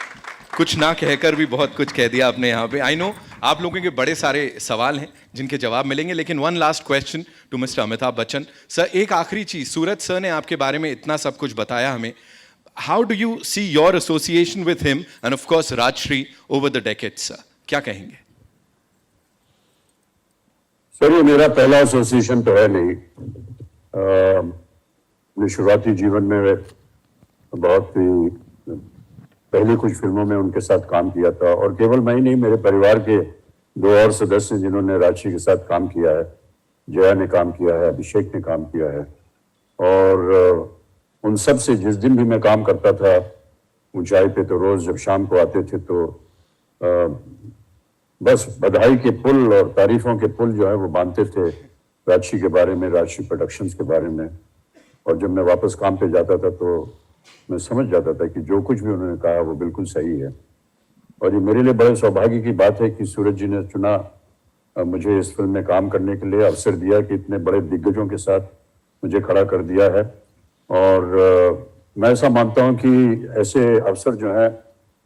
कुछ ना कहकर भी बहुत कुछ कह दिया आपने यहाँ पे. आई नो आप लोगों के बड़े सारे सवाल हैं जिनके जवाब मिलेंगे, लेकिन one last question to mister Amitabh Bachchan sir. एक आखिरी चीज, सूरज सर ने आपके बारे में इतना सब कुछ बताया हमें. How do you see your association with him and of course Rajshri over the decades sir? क्या कहेंगे? सर ये मेरा पहला एसोसिएशन तो है नहीं. अपने शुरुआती जीवन में बहुत ही पहली कुछ फिल्मों में उनके साथ काम किया था, और केवल मैं ही नहीं, मेरे परिवार के 2 और सदस्य जिन्होंने राजश्री के साथ काम किया है. जया ने काम किया है, अभिषेक ने काम किया है, और उन सब से जिस दिन भी मैं काम करता था ऊंचाई पे, तो रोज जब शाम को आते थे तो बस बधाई के पुल और तारीफों के पुल जो है वो बांधते थे राजश्री के बारे में, राजश्री प्रोडक्शंस के बारे में. और जब मैं वापस काम पे जाता था तो मैं समझ जाता था कि जो कुछ भी उन्होंने कहा वो बिल्कुल सही है. और ये मेरे लिए बड़े सौभाग्य की बात है कि सूरज जी ने चुना, मुझे इस फिल्म में काम करने के लिए अवसर दिया, कि इतने बड़े दिग्गजों के साथ मुझे खड़ा कर दिया है. और मैं ऐसा मानता हूँ कि ऐसे अवसर जो हैं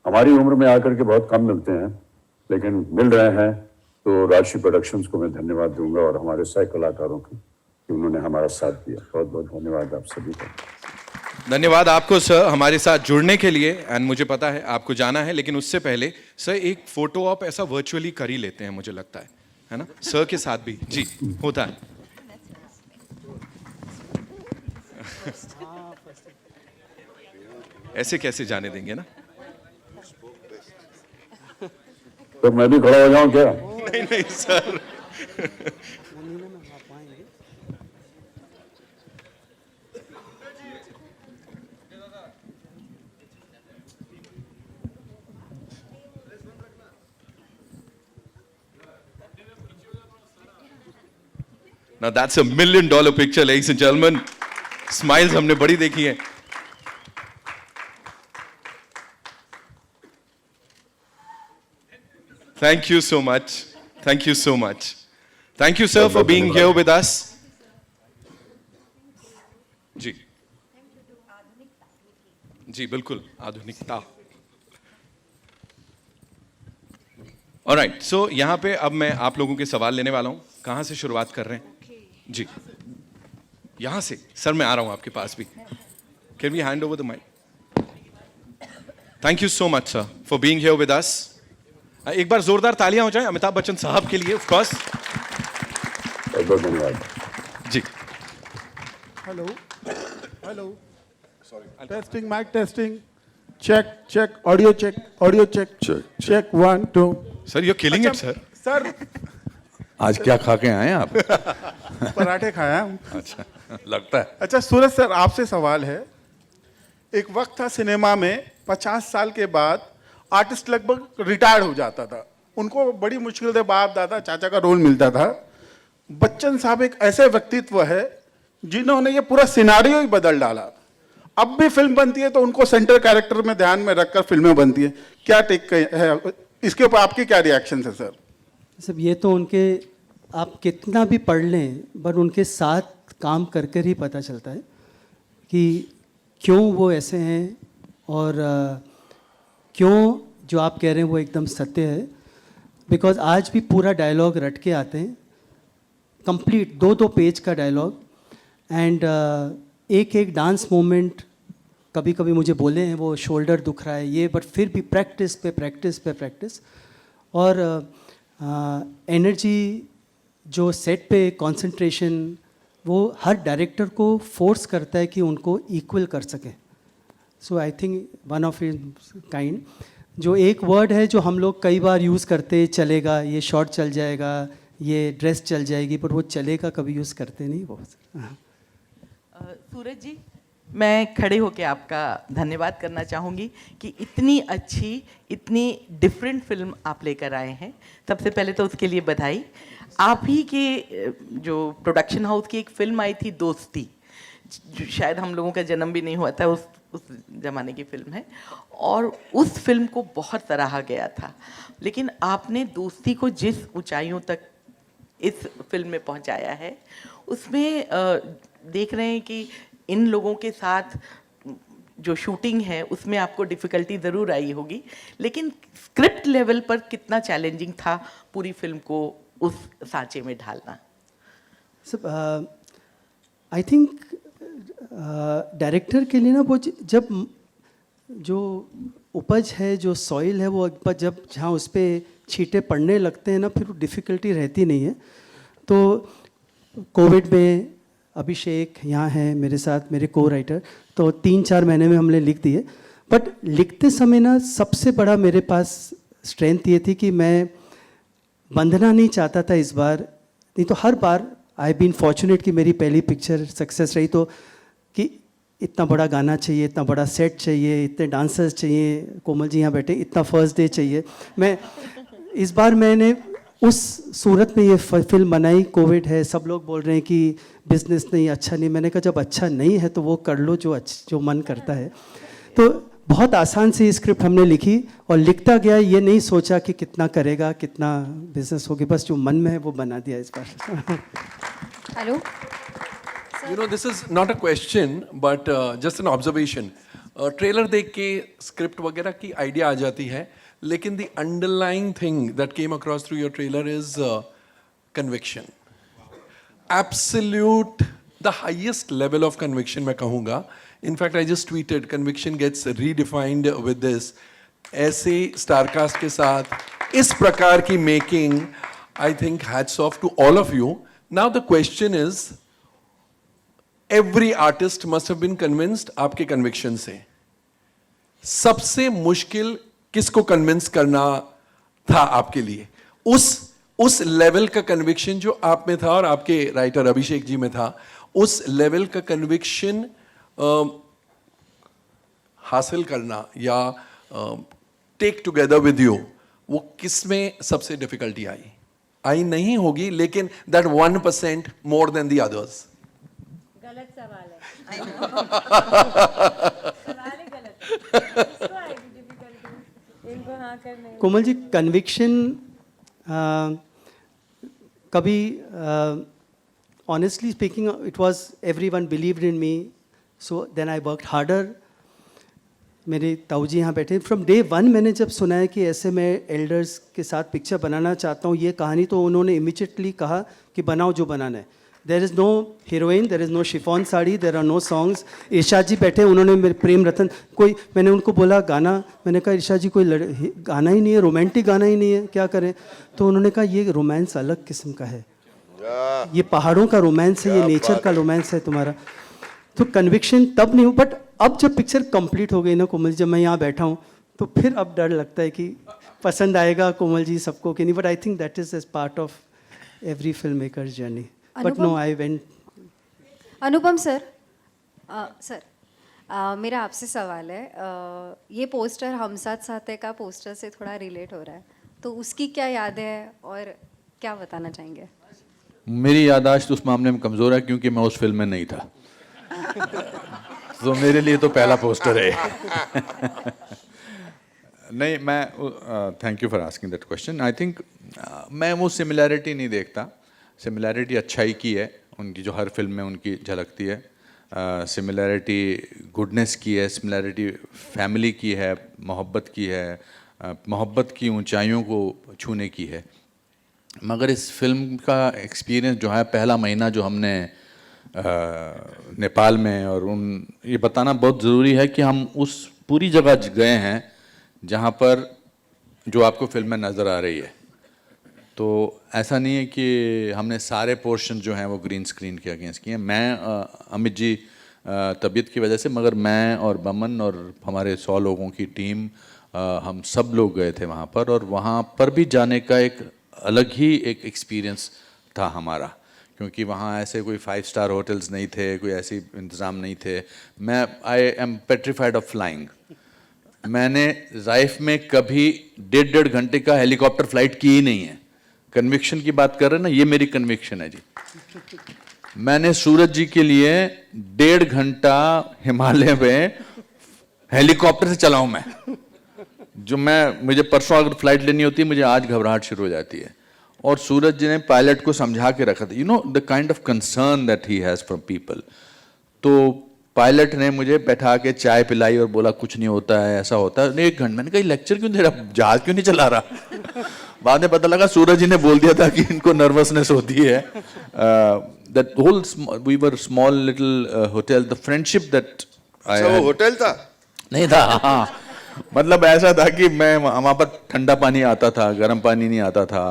हमारी उम्र में आकर के बहुत कम मिलते हैं, लेकिन मिल रहे हैं. तो राजश्री प्रोडक्शंस को मैं धन्यवाद दूंगा और हमारे सह कलाकारों को कि उन्होंने हमारा साथ दिया. बहुत बहुत धन्यवाद आप सभी का. धन्यवाद आपको सर हमारे साथ जुड़ने के लिए. एंड मुझे पता है आपको जाना है, लेकिन उससे पहले सर एक फोटो आप ऐसा वर्चुअली कर ही लेते हैं, मुझे लगता है ना सर के साथ भी? जी होता है. ऐसे कैसे जाने देंगे ना? तो मैं भी खड़ा हो जाऊं क्या? नहीं नहीं sir. Now that's $1 million picture, ladies and gentlemen. Smiles हमने बड़ी देखी है. Thank you so much. Thank you so much. Thank you, sir, for being here with us. जी जी बिल्कुल, आधुनिकता. ऑलराइट, सो यहाँ पे अब मैं आप लोगों के सवाल लेने वाला हूँ. कहाँ से शुरुआत कर रहे हैं? जी यहाँ से. सर मैं आ रहा हूँ आपके पास भी. Can we hand over the mic? Thank you so much sir for being here with us. एक बार जोरदार तालियां हो जाए अमिताभ बच्चन साहब के लिए, ऑफ कोर्स. बहुत धन्यवाद जी. Hello hello, sorry, testing mic testing, check audio check, check 1 2. Sir you are killing it sir. Sir आज क्या खा के आए आप? पराठे खाया हूँ. अच्छा लगता है. अच्छा सूरज सर, आपसे सवाल है. एक वक्त था सिनेमा में 50 साल के बाद आर्टिस्ट लगभग रिटायर हो जाता था, उनको बड़ी मुश्किल से बाप दादा चाचा का रोल मिलता था. बच्चन साहब एक ऐसे व्यक्तित्व है जिन्होंने ये पूरा सिनारियो ही बदल डाला. अब भी फिल्म बनती है तो उनको सेंटर कैरेक्टर में ध्यान में रखकर फिल्में बनती है. क्या टेक है इसके ऊपर, आपकी क्या रिएक्शन है सर? सब ये तो उनके, आप कितना भी पढ़ लें पर उनके साथ काम कर कर ही पता चलता है कि क्यों वो ऐसे हैं. और क्यों जो आप कह रहे हैं वो एकदम सत्य है. बिकॉज आज भी पूरा डायलॉग रट के आते हैं, कंप्लीट 2-2 पेज का डायलॉग. एंड एक एक डांस मोमेंट, कभी कभी मुझे बोले हैं वो शोल्डर दुख रहा है ये, बट फिर भी प्रैक्टिस पे प्रैक्टिस पे प्रैक्टिस. और एनर्जी, जो सेट पे कंसंट्रेशन, वो हर डायरेक्टर को फोर्स करता है कि उनको इक्वल कर सके. So I think one of kind, जो एक वर्ड है जो हम लोग कई बार यूज़ करते, चलेगा, ये शॉट चल जाएगा, ये ड्रेस चल जाएगी, पर वो चलेगा कभी यूज़ करते नहीं वो. सूरज जी, मैं खड़े होकर आपका धन्यवाद करना चाहूँगी कि इतनी अच्छी, इतनी डिफरेंट फिल्म आप लेकर आए हैं. सबसे पहले तो उसके लिए बधाई. आप ही के जो प्रोडक्शन हाउस की एक फिल्म आई थी दोस्ती, जो शायद हम लोगों का जन्म भी नहीं हुआ था, उस ज़माने की फिल्म है, और उस फिल्म को बहुत सराहा गया था. लेकिन आपने दोस्ती को जिस ऊंचाइयों तक इस फिल्म में पहुंचाया है, उसमें देख रहे हैं कि इन लोगों के साथ जो शूटिंग है उसमें आपको डिफ़िकल्टी ज़रूर आई होगी, लेकिन स्क्रिप्ट लेवल पर कितना चैलेंजिंग था पूरी फिल्म को उस सांचे में ढालना? आई थिंक डायरेक्टर के लिए ना वो जब जो उपज है, जो सॉइल है, वो जब जहाँ उस पर छींटे पड़ने लगते हैं ना, फिर डिफ़िकल्टी रहती नहीं है. तो कोविड में अभिषेक यहाँ हैं मेरे साथ, मेरे को राइटर, तो 3-4 महीने में हमने लिख दिए. बट लिखते समय ना सबसे बड़ा मेरे पास स्ट्रेंथ ये थी कि मैं बंधना नहीं चाहता था इस बार. नहीं तो हर बार आई बीन फॉर्चुनेट कि मेरी पहली पिक्चर सक्सेस रही, तो कि इतना बड़ा गाना चाहिए, इतना बड़ा सेट चाहिए, इतने डांसर्स चाहिए, कोमल जी यहाँ बैठे, इतना फर्स्ट डे चाहिए. मैं इस बार मैंने उस सूरत में ये फिल्म बनाई. कोविड है, सब लोग बोल रहे हैं कि बिजनेस नहीं, अच्छा नहीं. मैंने कहा जब अच्छा नहीं है तो वो कर लो जो मन करता है. तो बहुत आसान से ये स्क्रिप्ट हमने लिखी और लिखता गया. ये नहीं सोचा कि कितना करेगा, कितना बिजनेस होगी, बस जो मन में है वो बना दिया इस बार. Hello. You know, this is not a question, but just an observation. Trailer देख के स्क्रिप्ट वगैरह की आइडिया आ जाती है, लेकिन the underlying thing that came across through your trailer is conviction. Absolute, the highest level of conviction मैं कहूँगा. In fact, I just tweeted, conviction gets redefined with this. ऐसे स्टारकास्ट के साथ इस प्रकार की making, I think hats off to all of you. Now the question is, every artist must have been convinced आपके conviction से. सबसे मुश्किल किसको कन्विंस करना था आपके लिए? उस लेवल का कन्विक्शन जो आप में था और आपके राइटर अभिषेक जी में था, उस लेवल का कन्विक्शन हासिल करना या टेक टुगेदर विद यू, वो किस में सबसे डिफिकल्टी आई नहीं होगी, लेकिन that 1% more than the others. गलत सवाल है. सवाल ही गलत है. इसको आएगी डिफिकल्टी, इनको हाँ करने. कोमल जी, कन्विक्शन कभी honestly speaking it was everyone believed in me, so then I worked harder. मेरे ताऊ जी यहाँ बैठे. फ्रॉम डे 1 मैंने जब सुना है कि ऐसे मैं एल्डर्स के साथ पिक्चर बनाना चाहता हूँ, ये कहानी, तो उन्होंने इमीडिएटली कहा कि बनाओ जो बनाना है. There is no heroine, there is no chiffon sari, there are no songs. Irshad ji बैठे, उन्होंने मेरे प्रेम रतन, कोई, मैंने उनको बोला गाना, मैंने कहा इरशाद जी कोई गाना ही नहीं है, रोमांटिक गाना ही नहीं है, क्या करें? तो उन्होंने कहा ये रोमांस अलग किस्म का है, ये पहाड़ों का रोमांस है, ये नेचर का रोमांस है तुम्हारा. तो कन्विक्शन तब नहीं हो, बट अब जब पिक्चर कंप्लीट हो गई ना कोमल जी, जब मैं यहाँ बैठा हूँ, तो फिर अब डर लगता है कि पसंद आएगा कोमल जी सबको कि नहीं. But I think that is as part of every film maker journey. But no, I went. Anupam sir, मेरा आपसे सवाल है. ये पोस्टर हम साथ साथ है का पोस्टर से थोड़ा रिलेट हो रहा है, तो उसकी क्या याद है और क्या बताना चाहेंगे? मेरी याददाश्त उस मामले में कमज़ोर है क्योंकि मैं उस फिल्म में नहीं था. तो मेरे लिए तो पहला पोस्टर है. नहीं, मैं thank you for asking that question. I think मैं वो सिमिलैरिटी नहीं देखता. सिमिलैरिटी अच्छाई की है, उनकी जो हर फिल्म में उनकी झलकती है. सिमिलैरिटी गुडनेस की है, सिमिलैरिटी फैमिली की है, मोहब्बत की है, मोहब्बत की ऊंचाइयों को छूने की है. मगर इस फिल्म का एक्सपीरियंस जो है, पहला महीना जो हमने नेपाल में, और ये बताना बहुत ज़रूरी है कि हम उस पूरी जगह गए हैं जहाँ पर जो आपको फिल्म में नज़र आ रही है. तो ऐसा नहीं है कि हमने सारे पोर्शन जो हैं वो ग्रीन स्क्रीन के अगेंस्ट किए हैं। मैं अमित जी तबीयत की वजह से, मगर मैं और बमन और हमारे 100 लोगों की टीम हम सब लोग गए थे वहाँ पर, और वहाँ पर भी जाने का एक अलग ही एक एक्सपीरियंस था हमारा, क्योंकि वहाँ ऐसे कोई 5 स्टार होटल्स नहीं थे, कोई ऐसी इंतज़ाम नहीं थे। I am petrified of flying. मैंने लाइफ में कभी 1.5 घंटे का हेलीकॉप्टर फ्लाइट की ही नहीं है। कन्विक्शन की बात कर रहे हैं ना, ये मेरी कन्विक्शन है जी। मैंने सूरज जी के लिए 1.5 घंटा हिमालय में हेलीकॉप्टर से चलाऊं मैं, जो मुझे परसों अगर फ्लाइट लेनी होती है, मुझे आज घबराहट शुरू हो जाती है। और सूरज जी ने पायलट को समझा के रखा था, you know the kind of concern that he has from people. तो पायलट ने मुझे बैठा के चाय पिलाई और बोला कुछ नहीं होता है, ऐसा होता है। 1 घंटा मैंने कहा लेक्चर क्यों दे रहा, जहाज क्यों नहीं चला रहा। बाद में पता लगा सूरज जी ने बोल दिया था कि इनको नर्वसनेस होती है। That whole we were small little hotel, the friendship that वो होटल था नहीं था, हाँ, मतलब ऐसा था कि मैं वहाँ पर ठंडा पानी आता था, गर्म पानी नहीं आता था,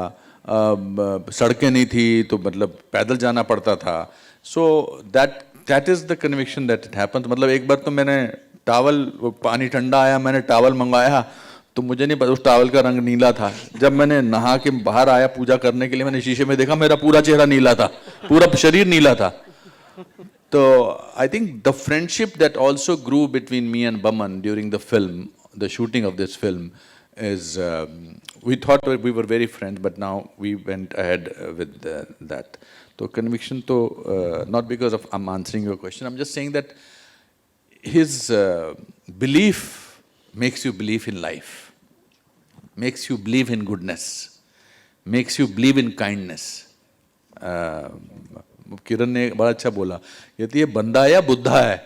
सड़कें नहीं थी, तो मतलब पैदल जाना पड़ता था। सो that is the conviction that it happens. मतलब एक बार तो मैंने टावल, पानी ठंडा आया, मैंने टावल मंगवाया, तो मुझे नहीं पता उस टावल का रंग नीला था। जब मैंने नहा के बाहर आया पूजा करने के लिए, मैंने शीशे में देखा मेरा पूरा चेहरा नीला था, पूरा शरीर नीला था। तो I think the friendship that also grew between me and Boman during the film, the shooting of this film is we thought we were very friends, but now we went ahead with that. So conviction to not because of I'm answering your question, I'm just saying that his belief makes you believe in life, makes you believe in goodness, makes you believe in kindness. किरण ने बड़ा अच्छा बोला, ये बंदा या बुद्धा है।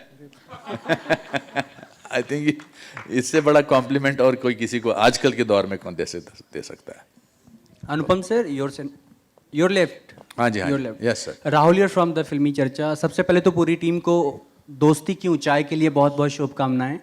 I think इससे बड़ा कॉम्प्लीमेंट और कोई किसी को आजकल के दौर में कौन दे सकता है। अनुपम सर, योर लेफ्ट। हाँ जी, हाँ, yes sir. Rahul here from the फिल्मी चर्चा। सबसे पहले तो पूरी टीम को दोस्ती की ऊंचाई के लिए बहुत बहुत शुभकामनाएं।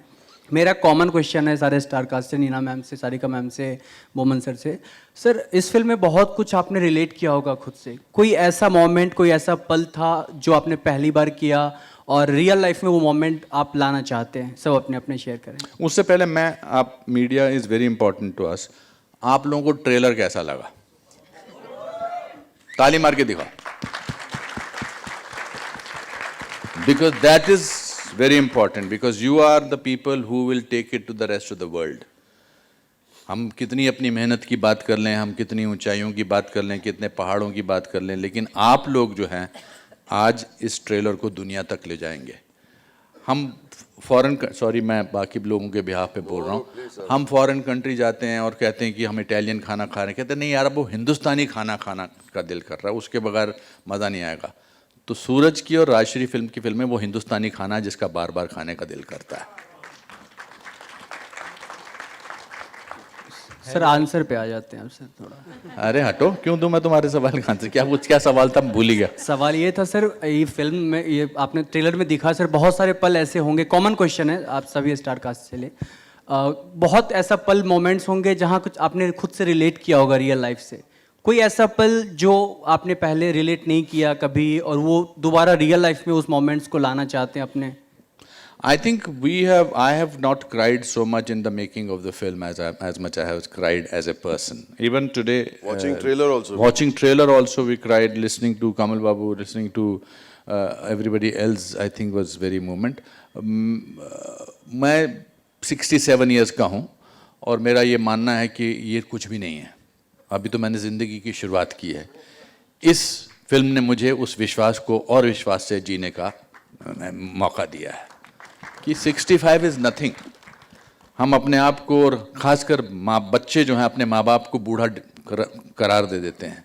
मेरा कॉमन क्वेश्चन है सारे स्टार कास्ट से, नीना मैम से, सारिका मैम से, बोमन सर से। सर, इस फिल्म में बहुत कुछ आपने रिलेट किया होगा खुद से। कोई ऐसा मोमेंट, कोई ऐसा पल था जो आपने पहली बार किया और रियल लाइफ में वो मोमेंट आप लाना चाहते हैं? सब अपने अपने शेयर करें। उससे पहले आप media is very important to us. आप लोगों को ट्रेलर कैसा लगा? ताली मार के दिखाओ, because that is very important, because you are the people who will take it to the rest of the world. हम कितनी अपनी मेहनत की बात कर लें, हम कितनी ऊंचाइयों की बात कर लें, कितने पहाड़ों की बात कर लें, लेकिन आप लोग जो हैं आज इस ट्रेलर को दुनिया तक ले जाएंगे। हम फॉरेन, सॉरी मैं बाकी लोगों के बिहाफ पे बोल रहा हूँ, हम फॉरेन कंट्री जाते हैं और कहते हैं कि हम इटालियन खाना खा रहे हैं, कहते हैं नहीं यार, अब वो हिंदुस्तानी खाना खाना का दिल कर रहा है, उसके बगैर मज़ा नहीं आएगा। तो सूरज की और राजश्री फिल्म की फिल्में वो हिंदुस्तानी खाना है जिसका बार बार खाने का दिल करता है। सर, आंसर पे आ जाते हैं अब सर थोड़ा। अरे हटो, क्यों दूं मैं तुम्हारे सवाल का आंसर? क्या सवाल था, भूल ही गया। सवाल ये था सर, ये फिल्म में, ये आपने ट्रेलर में दिखा सर, बहुत सारे पल ऐसे होंगे, कॉमन क्वेश्चन है आप सभी स्टार कास्ट से ले, बहुत ऐसा पल मोमेंट्स होंगे जहाँ कुछ आपने खुद से रिलेट किया होगा रियल लाइफ से। कोई ऐसा पल जो आपने पहले रिलेट नहीं किया कभी और वो दोबारा रियल लाइफ में उस मोमेंट्स को लाना चाहते हैं अपने? I think I have not cried so much in the making of the film as much I have cried as a person. Even today, watching trailer also. Watching trailer also we cried. Listening to Kamal Babu, listening to everybody else, I think was very movement. मैं 67 years का हूँ और मेरा ये मानना है कि ये कुछ भी नहीं है। अभी तो मैंने ज़िंदगी की शुरुआत की है। इस फिल्म ने मुझे उस विश्वास को और विश्वास से जीने का मौका दिया है कि 65 इज़ नथिंग। हम अपने आप को, और ख़ासकर बच्चे जो हैं अपने माँ बाप को बूढ़ा करार दे देते हैं,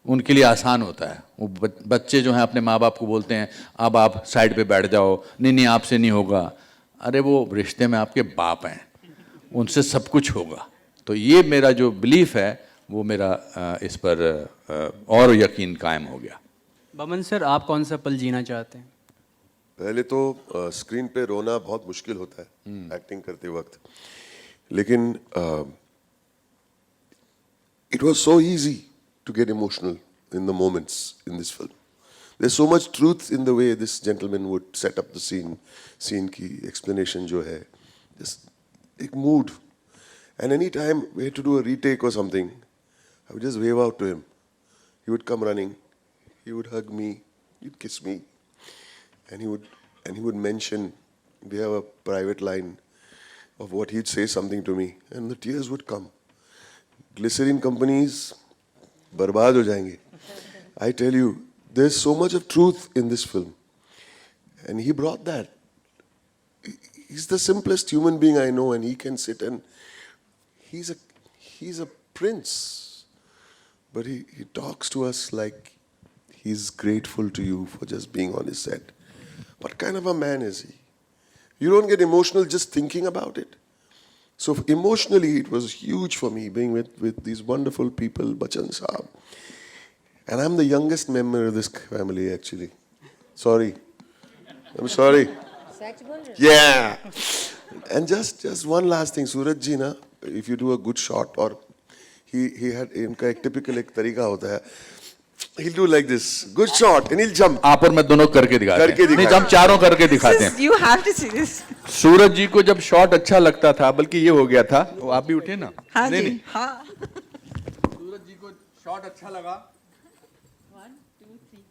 उनके लिए आसान होता है। वो बच्चे जो हैं अपने माँ बाप को बोलते हैं अब आप साइड पे बैठ जाओ, नहीं आपसे नहीं होगा। अरे वो रिश्ते में आपके बाप हैं, उनसे सब कुछ होगा। तो ये मेरा जो बिलीफ है वो मेरा इस पर और यकीन कायम हो गया। बमन सर, आप कौन सा पल जीना चाहते हैं? पहले तो स्क्रीन पे रोना बहुत मुश्किल होता है एक्टिंग करते वक्त, लेकिन it was so easy to get emotional in the moments in this film. There's so much truth in the way this gentleman would set up the scene की explanation जो है, just एक mood. And any time we had to do a retake or something, I would just wave out to him. He would come running, he would hug me, he'd kiss me, and he would mention, we have a private line of what he'd say something to me, and the tears would come. Glycerin companies बर्बाद हो जाएंगे. I tell you, there's so much of truth in this film, and he brought that. He's the simplest human being I know, and he can sit and he's a prince, but he talks to us like he's grateful to you for just being on his set. What kind of a man is he? You don't get emotional just thinking about it. So emotionally, it was huge for me being with these wonderful people, Bachchan Saab. And I'm the youngest member of this family, actually. Sorry. I'm sorry. Yeah. And just one last thing, Suraj ji na, if you do a good shot, or he had इनका एक typical एक तरीका होता है, he'll do like this, good shot, and he'll jump. आप और मैं दोनों करके दिखाते हैं। नहीं, हम चारों करके दिखाते हैं। You have to see this. सूरज जी को जब शॉट अच्छा लगता था, बल्कि ये हो गया था, वो आप भी उठे ना? हाँ नहीं, जी, नहीं। हाँ। सूरज जी को शॉट अच्छा लगा। 1, 2, 3।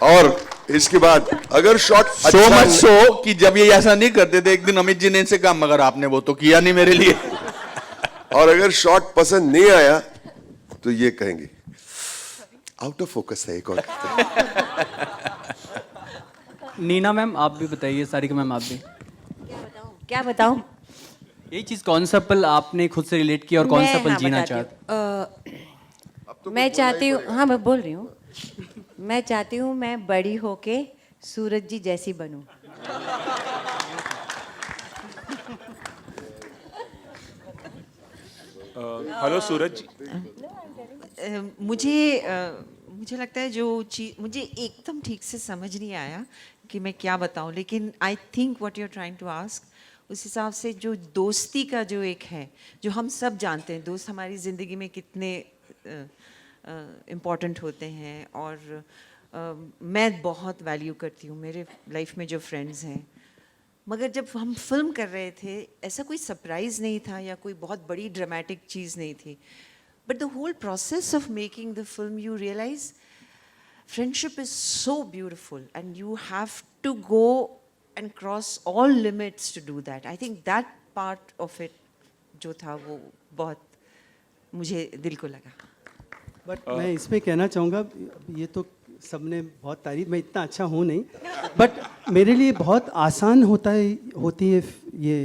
और इसके बाद अगर शॉट सो मच सो कि जब ये ऐसा नहीं करते थे, एक दिन अमित जी ने इनसे कहा, मगर आपने वो तो किया नहीं मेरे लिए। और अगर शॉट पसंद नहीं आया तो ये कहेंगे आउट ऑफ फोकस है एक और। नीना मैम आप भी बताइए, सारिका मैम आप भी। क्या बताऊं? यही चीज कौन सा पल आपने खुद से रिलेट किया और कौन सा पल जीना चाहते? मैं चाहती हूँ, हाँ मैं बोल रही हूँ, मैं चाहती हूँ मैं बड़ी होके सूरज जी जैसी बनूं। हेलो सूरज जी। मुझे लगता है जो चीज मुझे एकदम ठीक से समझ नहीं आया कि मैं क्या बताऊं, लेकिन I think what you are trying to ask उस हिसाब से जो दोस्ती का जो एक है, जो हम सब जानते हैं दोस्त हमारी ज़िंदगी में कितने इम्पॉर्टेंट होते हैं, और मैं बहुत वैल्यू करती हूँ मेरे लाइफ में जो फ्रेंड्स हैं। मगर जब हम फिल्म कर रहे थे ऐसा कोई सरप्राइज़ नहीं था या कोई बहुत बड़ी ड्रामेटिक चीज़ नहीं थी, but the whole process of making the film you realise friendship is so beautiful and you have to go and cross all limits to do that. I think that part of it जो था वो बहुत मुझे दिल को लगा। But मैं इसमें कहना चाहूँगा, ये तो सबने बहुत तारीफ, मैं इतना अच्छा हूँ नहीं, बट मेरे लिए बहुत आसान होती है ये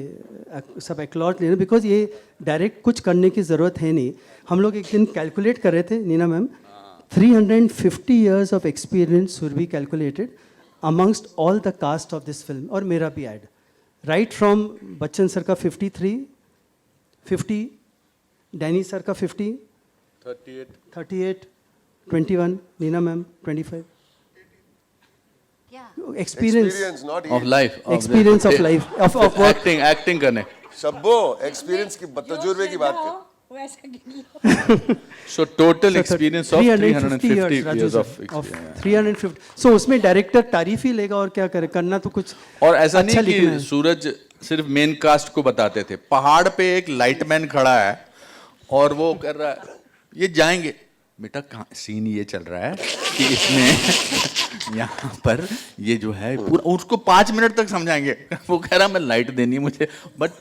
सब एक्लॉट लेना, बिकॉज ये डायरेक्ट कुछ करने की ज़रूरत है नहीं। हम लोग एक दिन कैलकुलेट कर रहे थे, Neena ma'am, 350 years of experience will be calculated amongst all the cast of this film, और मेरा भी add, right from Bachchan sir का 53, 50, डैनी सर का 50, 38, 21, Neena ma'am 25. Experience of life, experience of life, of work. acting करने। Shabbo experience की तजुर्बे की बात कर। So total experience of 350 years of experience. 350. So उसमें डायरेक्टर तारीफ ही लेगा और क्या करे, करना तो कुछ और ऐसा अच्छा नहीं कि सूरज सिर्फ मेन कास्ट को बताते थे, पहाड़ पे एक लाइटमैन खड़ा है और वो कर रहा है, ये जाएंगे बेटा कहाँ, सीन ये चल रहा है कि इसमें यहाँ पर ये जो है पूरा, उसको 5 मिनट तक समझाएंगे, वो कह रहा मैं लाइट देनी है मुझे। But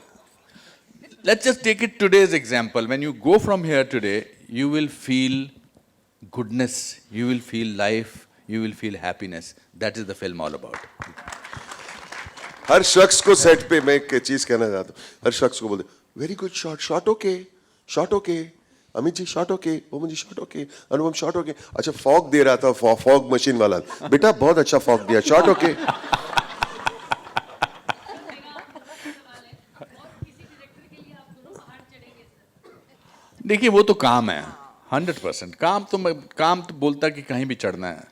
let's just take it today's example. When you go from here today, you will feel goodness, you will feel life, you will feel happiness. That is the film all about. हर शख्स को set पे मैं एक चीज कहना चाहता हूँ, हर शख्स को बोलते very good shot, shot okay, shot okay, Amit ji shot okay, Boman ji shot okay, Anupam shot okay. अच्छा फॉग दे रहा था, फॉग मशीन वाला, बेटा बहुत अच्छा फॉग दिया, शॉट ओके। देखिए वो तो काम है, 100% काम तो बोलता कि कहीं भी चढ़ना है,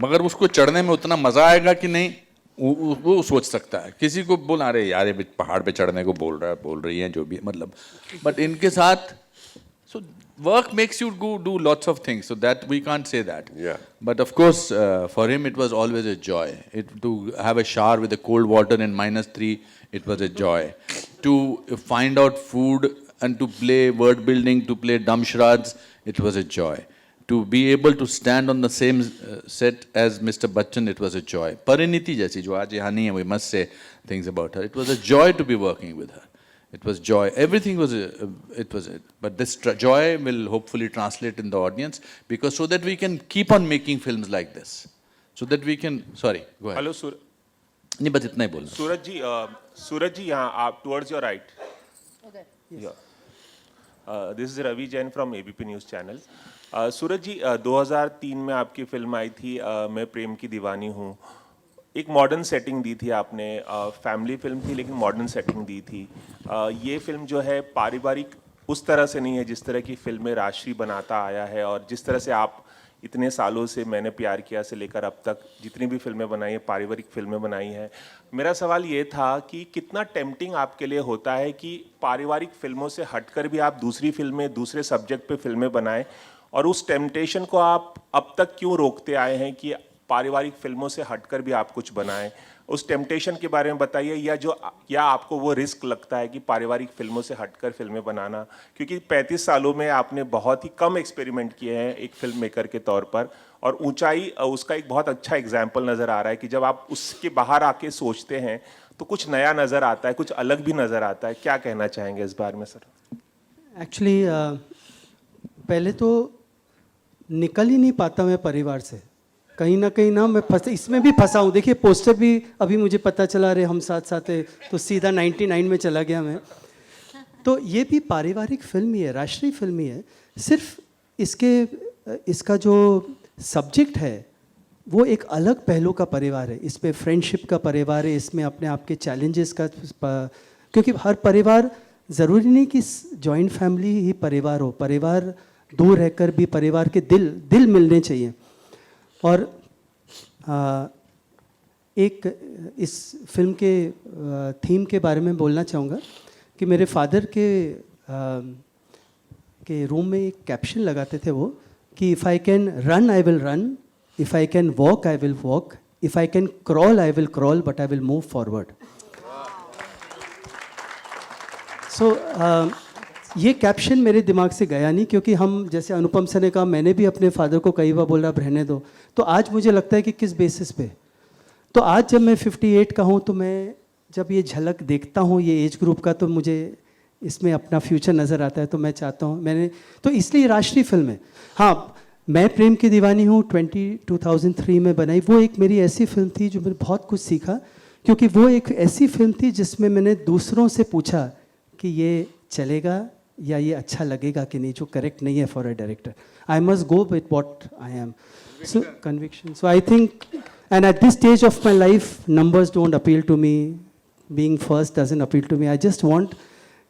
मगर उसको चढ़ने में उतना मजा आएगा कि नहीं वो सोच सकता है। किसी को बोला अरे यार ये पहाड़ पे चढ़ने को बोल रही है जो भी, मतलब बट इनके साथ So work makes you go do lots of things. So that we can't say that. Yeah. But of course, for him it was always a joy. To have a shower with the cold water in -3, it was a joy. To find out food and to play word building, to play dumb charades, it was a joy. To be able to stand on the same set as Mr. Bachchan, it was a joy. Pariniti jaisi, jo aaj yahan nahi hai, we must say things about her. It was a joy to be working with her. It was joy. Everything was, but this joy will hopefully translate in the audience, because so that we can keep on making films like this. So that we can, sorry, go ahead. हेलो नहीं, बस इतना ही बोलना. सूरज जी यहाँ आप towards your right. This is Ravi Jain from ABP news channel. Suraj ji 2003 में आपकी फिल्म आई थी मैं प्रेम की दीवानी हूँ. एक मॉडर्न सेटिंग दी थी आपने, फैमिली फिल्म थी लेकिन मॉडर्न सेटिंग दी थी. ये फिल्म जो है पारिवारिक उस तरह से नहीं है जिस तरह की फिल्में राजश्री बनाता आया है, और जिस तरह से आप इतने सालों से मैंने प्यार किया से लेकर अब तक जितनी भी फिल्में बनाई हैं पारिवारिक फिल्में बनाई हैं. मेरा सवाल ये था कि कितना टेम्पटिंग आपके लिए होता है कि पारिवारिक फिल्मों से हटकर भी आप दूसरी फिल्में दूसरे सब्जेक्ट पे फिल्में बनाएं, और उस टेम्पटेशन को आप अब तक क्यों रोकते आए हैं कि पारिवारिक फिल्मों से हटकर भी आप कुछ बनाएं? उस टेम्पटेशन के बारे में बताइए, या आपको वो रिस्क लगता है कि पारिवारिक फिल्मों से हटकर फिल्में बनाना, क्योंकि 35 सालों में आपने बहुत ही कम एक्सपेरिमेंट किए हैं एक फिल्म मेकर के तौर पर, और ऊंचाई उसका एक बहुत अच्छा एग्जाम्पल नज़र आ रहा है कि जब आप उसके बाहर आके सोचते हैं तो कुछ नया नज़र आता है, कुछ अलग भी नज़र आता है. क्या कहना चाहेंगे इस बारे में सर? एक्चुअली पहले तो निकल ही नहीं पाता मैं परिवार से, कहीं ना मैं फंस, इसमें भी फंसा हूँ. देखिए पोस्टर भी अभी मुझे पता चला रहे हम साथ साथ है, तो सीधा 99 में चला गया मैं. तो ये भी पारिवारिक फिल्म ही है, राष्ट्रीय फिल्म ही है. सिर्फ इसका जो सब्जेक्ट है वो एक अलग पहलू का परिवार है. इस पे फ्रेंडशिप का परिवार है, इसमें अपने आप के चैलेंजेस का, क्योंकि हर परिवार ज़रूरी नहीं कि जॉइंट फैमिली ही परिवार हो. परिवार दूर रहकर भी परिवार के दिल मिलने चाहिए. और एक इस फिल्म के थीम के बारे में बोलना चाहूँगा कि मेरे फादर के रूम में एक कैप्शन लगाते थे वो कि if I can run I will run, if I can walk I will walk, if I can crawl I will crawl, but I will move forward. So ये कैप्शन मेरे दिमाग से गया नहीं, क्योंकि हम जैसे अनुपम सर ने कहा, मैंने भी अपने फादर को कई बार बोला अब रहने दो. तो आज मुझे लगता है कि किस बेसिस पे, तो आज जब मैं 58 का हूँ, तो मैं जब ये झलक देखता हूँ ये एज ग्रुप का, तो मुझे इसमें अपना फ्यूचर नज़र आता है. तो मैं चाहता हूँ तो इसलिए राष्ट्रीय फिल्म है. हाँ, मैं प्रेम की दीवानी हूँ 2003 में बनाई. वो एक मेरी ऐसी फिल्म थी जो मैंने बहुत कुछ सीखा, क्योंकि वो एक ऐसी फिल्म थी जिसमें मैंने दूसरों से पूछा कि ये चलेगा या ये अच्छा लगेगा कि नहीं, जो करेक्ट नहीं है for a director. I must go with what I am. So conviction. So I think, and at this stage of my life numbers don't appeal to me, being first doesn't appeal to me. I just want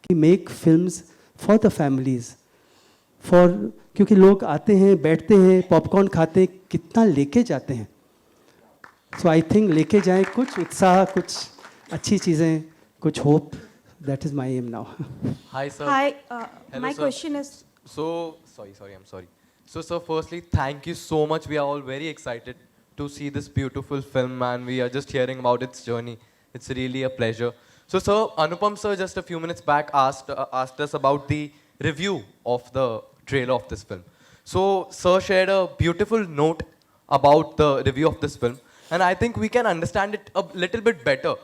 कि make films for the families, क्योंकि लोग आते हैं, बैठते हैं, popcorn खाते हैं, कितना लेके जाते हैं. सो आई थिंक लेके जाएं कुछ उत्साह, कुछ अच्छी चीज़ें, कुछ hope. That is my aim now. Hi sir. Hi, Hello, my sir. question is. So I'm sorry. So sir, firstly, thank you so much. We are all very excited to see this beautiful film, and we are just hearing about its journey. It's really a pleasure. So sir, Anupam sir just a few minutes back asked us about the review of the trailer of this film. So sir shared a beautiful note about the review of this film, and I think we can understand it a little bit better.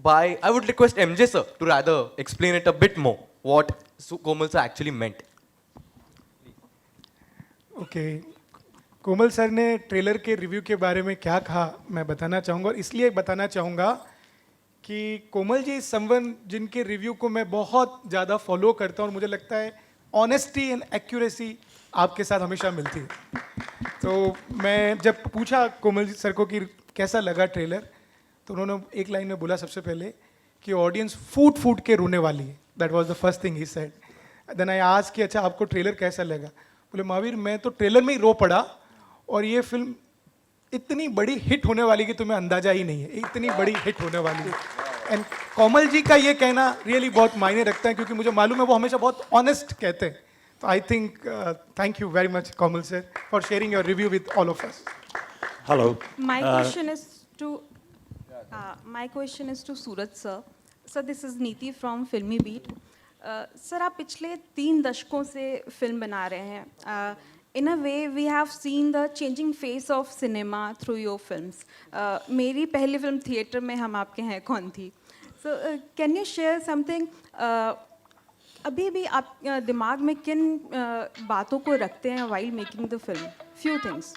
I would request MJ sir to rather explain it a bit more, what Komal sir actually meant. ओके, Komal sir ने trailer के review के बारे में क्या कहा मैं बताना चाहूँगा, और इसलिए बताना चाहूँगा कि कोमल जी समवन जिनके रिव्यू को मैं बहुत ज़्यादा फॉलो करता हूँ, और मुझे लगता है ऑनेस्टी एंड एक्यूरेसी आपके साथ हमेशा मिलती है. तो मैं जब पूछा कोमल सर को कि कैसा लगा ट्रेलर, तो उन्होंने एक लाइन में बोला सबसे पहले कि ऑडियंस फूट के रोने वाली है. That was the first thing he said. Then I asked कि अच्छा आपको ट्रेलर कैसा लगा. बोले महावीर मैं तो ट्रेलर में ही रो पड़ा, और ये फिल्म इतनी बड़ी हिट होने वाली कि तुम्हें अंदाजा ही नहीं है, इतनी बड़ी हिट होने वाली है. एंड कोमल जी का ये कहना रियली बहुत मायने रखता है, क्योंकि मुझे मालूम है वो हमेशा बहुत ऑनेस्ट कहते हैं. So I think, thank you very much, Kamal sir, for sharing your review with all of us. Hello. My question is to Suraj sir. Sir, this is Neeti from Filmy Beat. Sir, आप पिछले 3 दशकों से film बना रहे हैं. In a way, we have seen the changing face of cinema through your films. मेरी पहली film theatre में हम आपके हैं कौन थी. So, can you share something? अभी भी आप दिमाग में किन बातों को रखते हैं while making the film? Few things.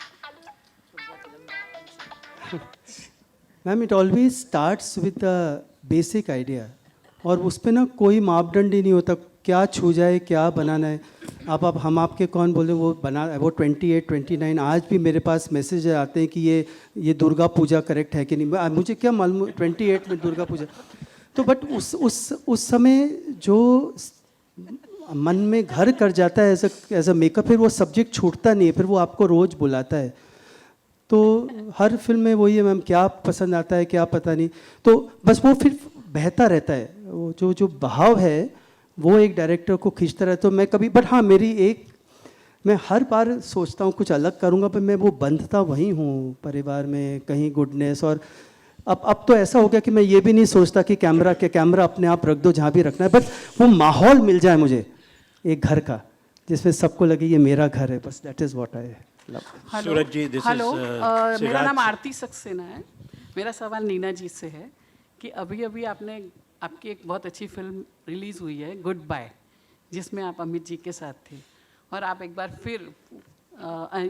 Ma'am, it always starts with the basic idea, और उस पर ना कोई मापदंड ही नहीं होता क्या छू जाए क्या बनाना है. आप हम आपके कौन बोले वो बना वो 28, 29 आज भी मेरे पास मैसेज आते हैं कि ये दुर्गा पूजा करेक्ट है कि नहीं. मुझे क्या मालूम 28 में दुर्गा पूजा. तो बट उस समय जो मन में घर कर जाता है एज अ मेकअप, फिर वो सब्जेक्ट छूटता नहीं है, फिर वो आपको रोज़ बुलाता है. तो हर फिल्म में वही है मैम, क्या पसंद आता है क्या पता नहीं. तो बस वो फिर बहता रहता है, वो जो बहाव है वो एक डायरेक्टर को खींचता रहता है. तो मैं कभी बट हाँ मैं हर बार सोचता हूँ कुछ अलग करूँगा, पर मैं वो बंधता वहीं हूँ परिवार में कहीं गुडनेस. और अब तो ऐसा हो गया कि मैं ये भी नहीं सोचता कि कैमरा अपने आप रख दो जहाँ भी रखना है, बट वो माहौल मिल जाए मुझे एक घर का जिसमें सबको लगे ये मेरा घर है. बस that is what I love. Suraj ji, hello, मेरा नाम आरती सक्सेना है. मेरा सवाल नीना जी से है कि अभी आपकी एक बहुत अच्छी फिल्म रिलीज़ हुई है गुड बाय, जिसमें आप अमित जी के साथ थे, और आप एक बार फिर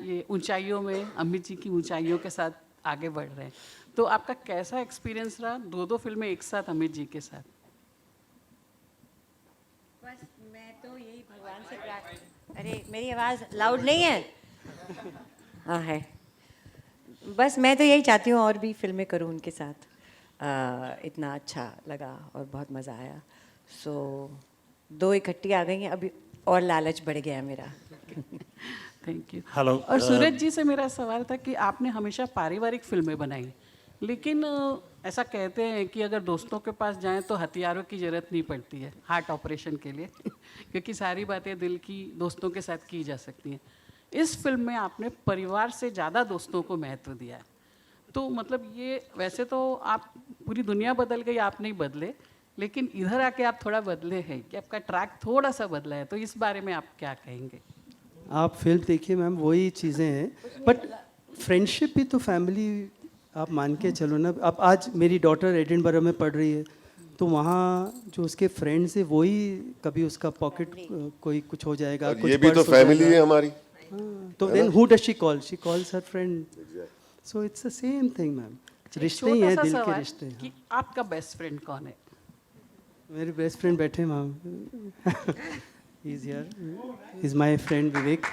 ये ऊंचाइयों में अमित जी की ऊंचाइयों के साथ आगे बढ़ रहे हैं. तो आपका कैसा एक्सपीरियंस रहा 2 फिल्में एक साथ अमित जी के साथ? बस मैं तो यही भगवान से अरे मेरी आवाज़ लाउड नहीं है? हाँ है. बस मैं तो यही चाहती हूँ और भी फिल्में करूँ उनके साथ. इतना अच्छा लगा और बहुत मज़ा आया. सो 2 इकट्ठी आ गई हैं, अभी और लालच बढ़ गया मेरा. Thank you. हेलो. और सूरज जी से मेरा सवाल था कि आपने हमेशा पारिवारिक फिल्में बनाई, लेकिन ऐसा कहते हैं कि अगर दोस्तों के पास जाएं तो हथियारों की ज़रूरत नहीं पड़ती है हार्ट ऑपरेशन के लिए क्योंकि सारी बातें दिल की दोस्तों के साथ की जा सकती हैं. इस फिल्म में आपने परिवार से ज़्यादा दोस्तों को महत्व दिया है. तो मतलब ये वैसे तो आप पूरी दुनिया बदल गई, आप नहीं बदले, लेकिन इधर आके आप थोड़ा बदले हैं कि आपका ट्रैक थोड़ा सा बदला है. तो इस बारे में आप क्या कहेंगे? आप फिल्म देखिए मैम, वही चीज़ें हैं, बट फ्रेंडशिप भी तो फैमिली आप मान के चलो ना. अब आज मेरी डॉटर एडिनबरा में पढ़ रही है, तो वहाँ जो उसके फ्रेंड्स है वही कभी उसका पॉकेट कोई कुछ हो जाएगा, कुछ ये भी तो फैमिली है हमारी. तो then who does she call? She calls her friend. So it's the same thing ma'am. रिश्ते ही हैं, दिल के रिश्ते हैं. कि आपका बेस्ट फ्रेंड कौन है? मेरे बेस्ट फ्रेंड बैठे ma'am. He is here. He is my friend Vivek.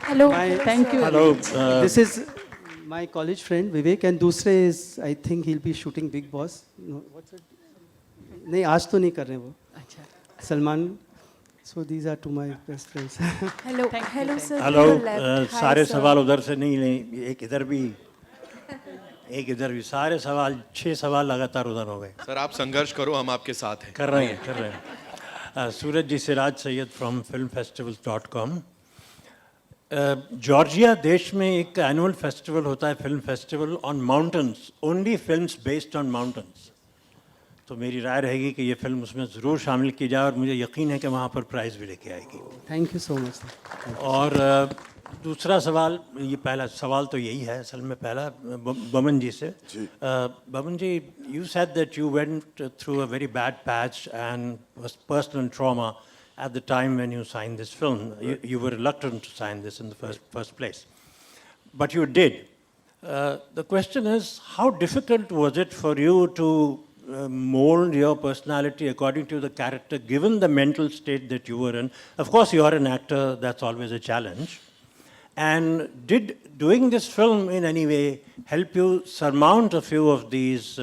Hello, thank you. Hello. This is my college friend Vivek, and दूसरे is I think he will be shooting Bigg Boss. नहीं, आज तो नहीं कर रहे वो. अच्छा. Salman. So these are 2 my best friends. Hello, hello sir. Hello. सारे सवाल उधर से नहीं लें, एक इधर भी सारे सवाल 6 सवाल लगातार उधर हो गए. सर आप संघर्ष करो, हम आपके साथ हैं. कर रहे हैं. Suraj ji, Siraj Syed from filmfestivals.com. Georgia देश में एक एनुअल फेस्टिवल होता है, film festival on mountains, only films based on mountains. तो मेरी राय रहेगी कि ये फिल्म उसमें ज़रूर शामिल की जाए, और मुझे यकीन है कि वहाँ पर प्राइज़ भी लेके आएगी. Thank you so much. और दूसरा सवाल, ये पहला सवाल तो यही है असल में, पहला बमन जी से. Boman ji, you said that you went through a very bad patch and was personal trauma at the time when you signed this film. You were reluctant to sign this in the first place, but you did. The question is, how difficult was it for you to mold your personality according to the character, given the mental state that you were in? Of course, you are an actor, that's always a challenge. And did doing this film in any way help you surmount a few of these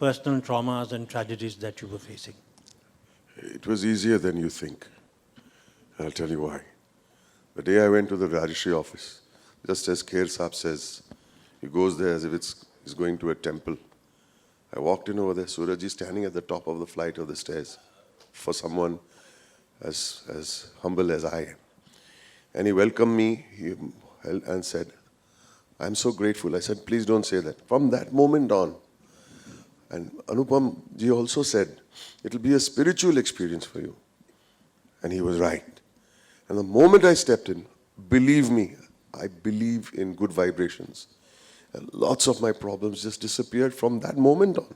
personal traumas and tragedies that you were facing? It was easier than you think. I'll tell you why. The day I went to the Rajashri office, just as Kher Saab says, he goes there as if he's going to a temple. I walked in over there, Suraj ji standing at the top of the flight of the stairs for someone. as humble as I am. And he welcomed me and said, I'm so grateful. I said, please don't say that. From that moment on, and Anupam ji also said, it'll be a spiritual experience for you. And he was right. And the moment I stepped in, believe me, I believe in good vibrations. And lots of my problems just disappeared from that moment on.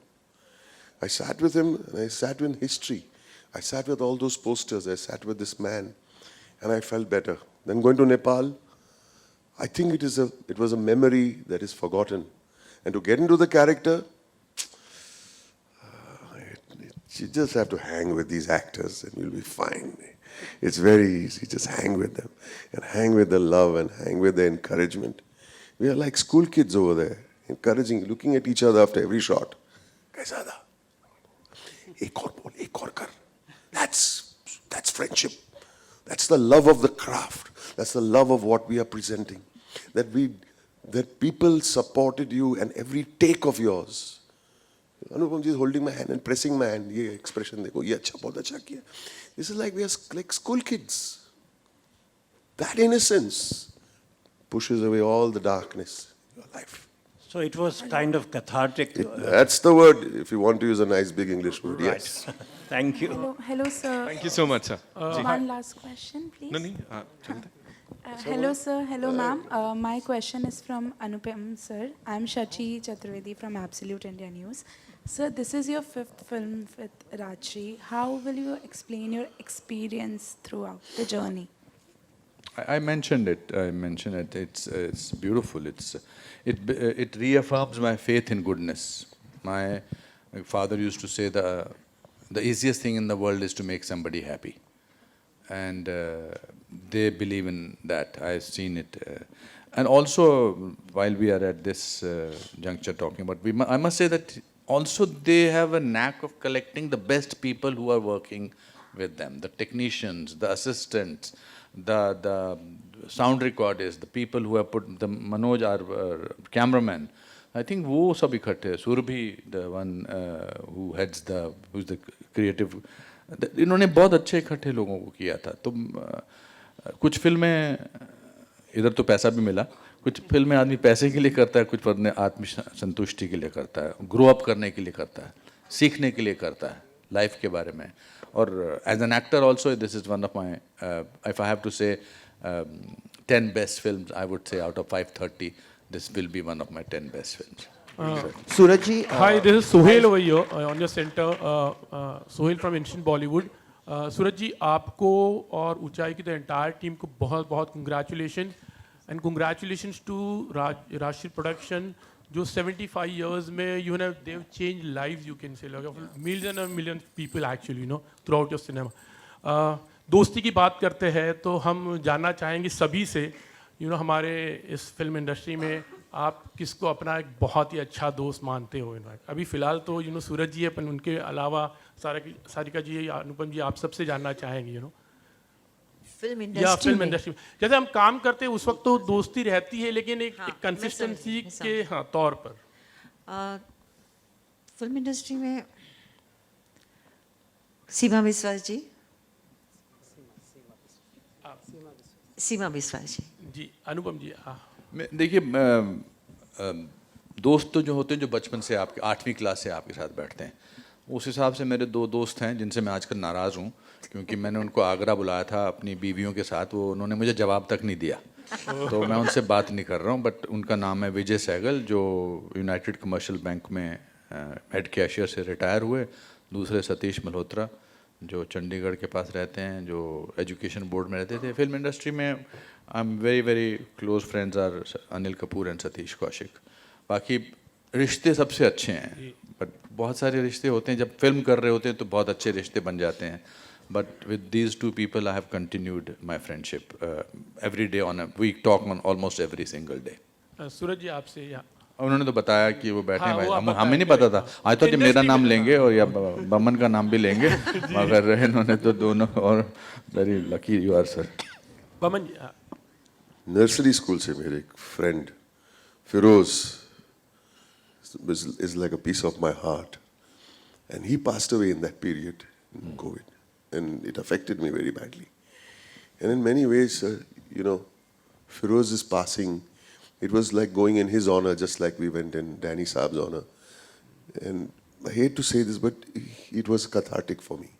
I sat with him and I sat with history. I sat with all those posters. I sat with this man and I felt better. Then going to Nepal, I think it was a memory that is forgotten. And to get into the character, you just have to hang with these actors and you'll be fine. It's very easy. Just hang with them and hang with the love and hang with the encouragement. We are like school kids over there, encouraging, looking at each other after every shot. Kaisa tha? Ek aur bol, ek aur kar. That's friendship. That's the love of the craft. That's the love of what we are presenting. That people supported you and every take of yours. Anupam ji is holding my hand and pressing my hand. Ye expression dekho, ye acha, bahut acha kiya. This is like we are like school kids. That innocence pushes away all the darkness in your life. So it was kind of cathartic. That's the word, if you want to use a nice big English word, Right. yes. Thank you. Hello, sir. Thank you so much, sir. One last question, please. Hello, sir. Hello, ma'am. My question is from Anupam, sir. I'm Shachi Chaturvedi from Absolute India News. Sir, this is your 5th film with Rajshri. How will you explain your experience throughout the journey? I mentioned it. It's beautiful. It reaffirms my faith in goodness. My father used to say the easiest thing in the world is to make somebody happy, and they believe in that. I've seen it, and also while we are at this juncture talking about, I must say that also they have a knack of collecting the best people who are working with them, the technicians, the assistants, the sound recordists, the people who have put the Manoj, our cameraman. I think वो सब इकट्ठे, Surabhi, the one who heads who's the creative, इन्होंने बहुत अच्छे इकट्ठे लोगों को किया था. तो कुछ फिल्में इधर तो पैसा भी मिला, कुछ फिल्में आदमी पैसे के लिए करता है, कुछ फिल्में आत्म संतुष्टि के लिए करता है, ग्रो अप करने के लिए करता है, सीखने के लिए करता है लाइफ के बारे में. और as an actor also this is one of my, if I have to say 10 best films, I would say out of 530 this will be one of my 10 best films. Suraj ji, hi, this is Sohail over here on your center. Sohail from Instant Bollywood. Suraj ji, आपको और ऊंचाई की the entire team को बहुत बहुत congratulations and congratulations to Rajshri Production जो 75 years में they've changed lives, you can say, like millions and millions of people actually, throughout your cinema. दोस्ती की बात करते हैं तो हम जानना चाहेंगे सभी से, हमारे इस फिल्म इंडस्ट्री में आप किसको अपना एक बहुत ही अच्छा दोस्त मानते हो? अभी फ़िलहाल तो सूरज जी है, पर उनके अलावा सारिका जी, अनुपम जी, आप सबसे जानना चाहेंगे फिल्म इंडस्ट्री में जैसे हम काम करते हैं उस वक्त तो दोस्ती रहती है, लेकिन एक कंसिस्टेंसी के तौर पर फिल्म इंडस्ट्री में सीमा विश्वास जी, सीमा विश्वास जी, अनुपम जी. देखिए, दोस्त तो जो होते हैं जो बचपन से आपके 8वीं क्लास से आपके साथ बैठते हैं, उस हिसाब से मेरे 2 दोस्त हैं जिनसे मैं आजकल नाराज़ हूँ, क्योंकि मैंने उनको आगरा बुलाया था अपनी बीवियों के साथ, उन्होंने मुझे जवाब तक नहीं दिया, तो मैं उनसे बात नहीं कर रहा हूँ. बट उनका नाम है विजय सहगल, जो यूनाइटेड कमर्शियल बैंक में हेड कैशियर से रिटायर हुए. दूसरे सतीश मल्होत्रा जो चंडीगढ़ के पास रहते हैं, जो एजुकेशन बोर्ड में रहते थे. फिल्म इंडस्ट्री में I am very very close friends are Anil Kapoor and Satish Kaushik. बाकी रिश्ते सबसे अच्छे हैं, बट बहुत सारे रिश्ते होते हैं जब फिल्म कर रहे होते हैं तो बहुत अच्छे रिश्ते बन जाते हैं. But with these 2 people I have continued my friendship every day we talk on almost every single day. Suraj ji, आपसे उन्होंने तो बताया कि वो बैठे हैं भाई, हमें नहीं पता था. आज तो मेरा नाम लेंगे और या बमन का नाम भी लेंगे, मगर इन्होंने तो दोनों. और very lucky you are sir. Boman ji, nursery school से मेरे एक friend Firoz is like a piece of my heart, and he passed away in that period in COVID. and it affected me very badly. And in many ways, you know, Firoz's passing, it was like going in his honor, just like we went in Danny Saab's honor. And I hate to say this, but it was cathartic for me.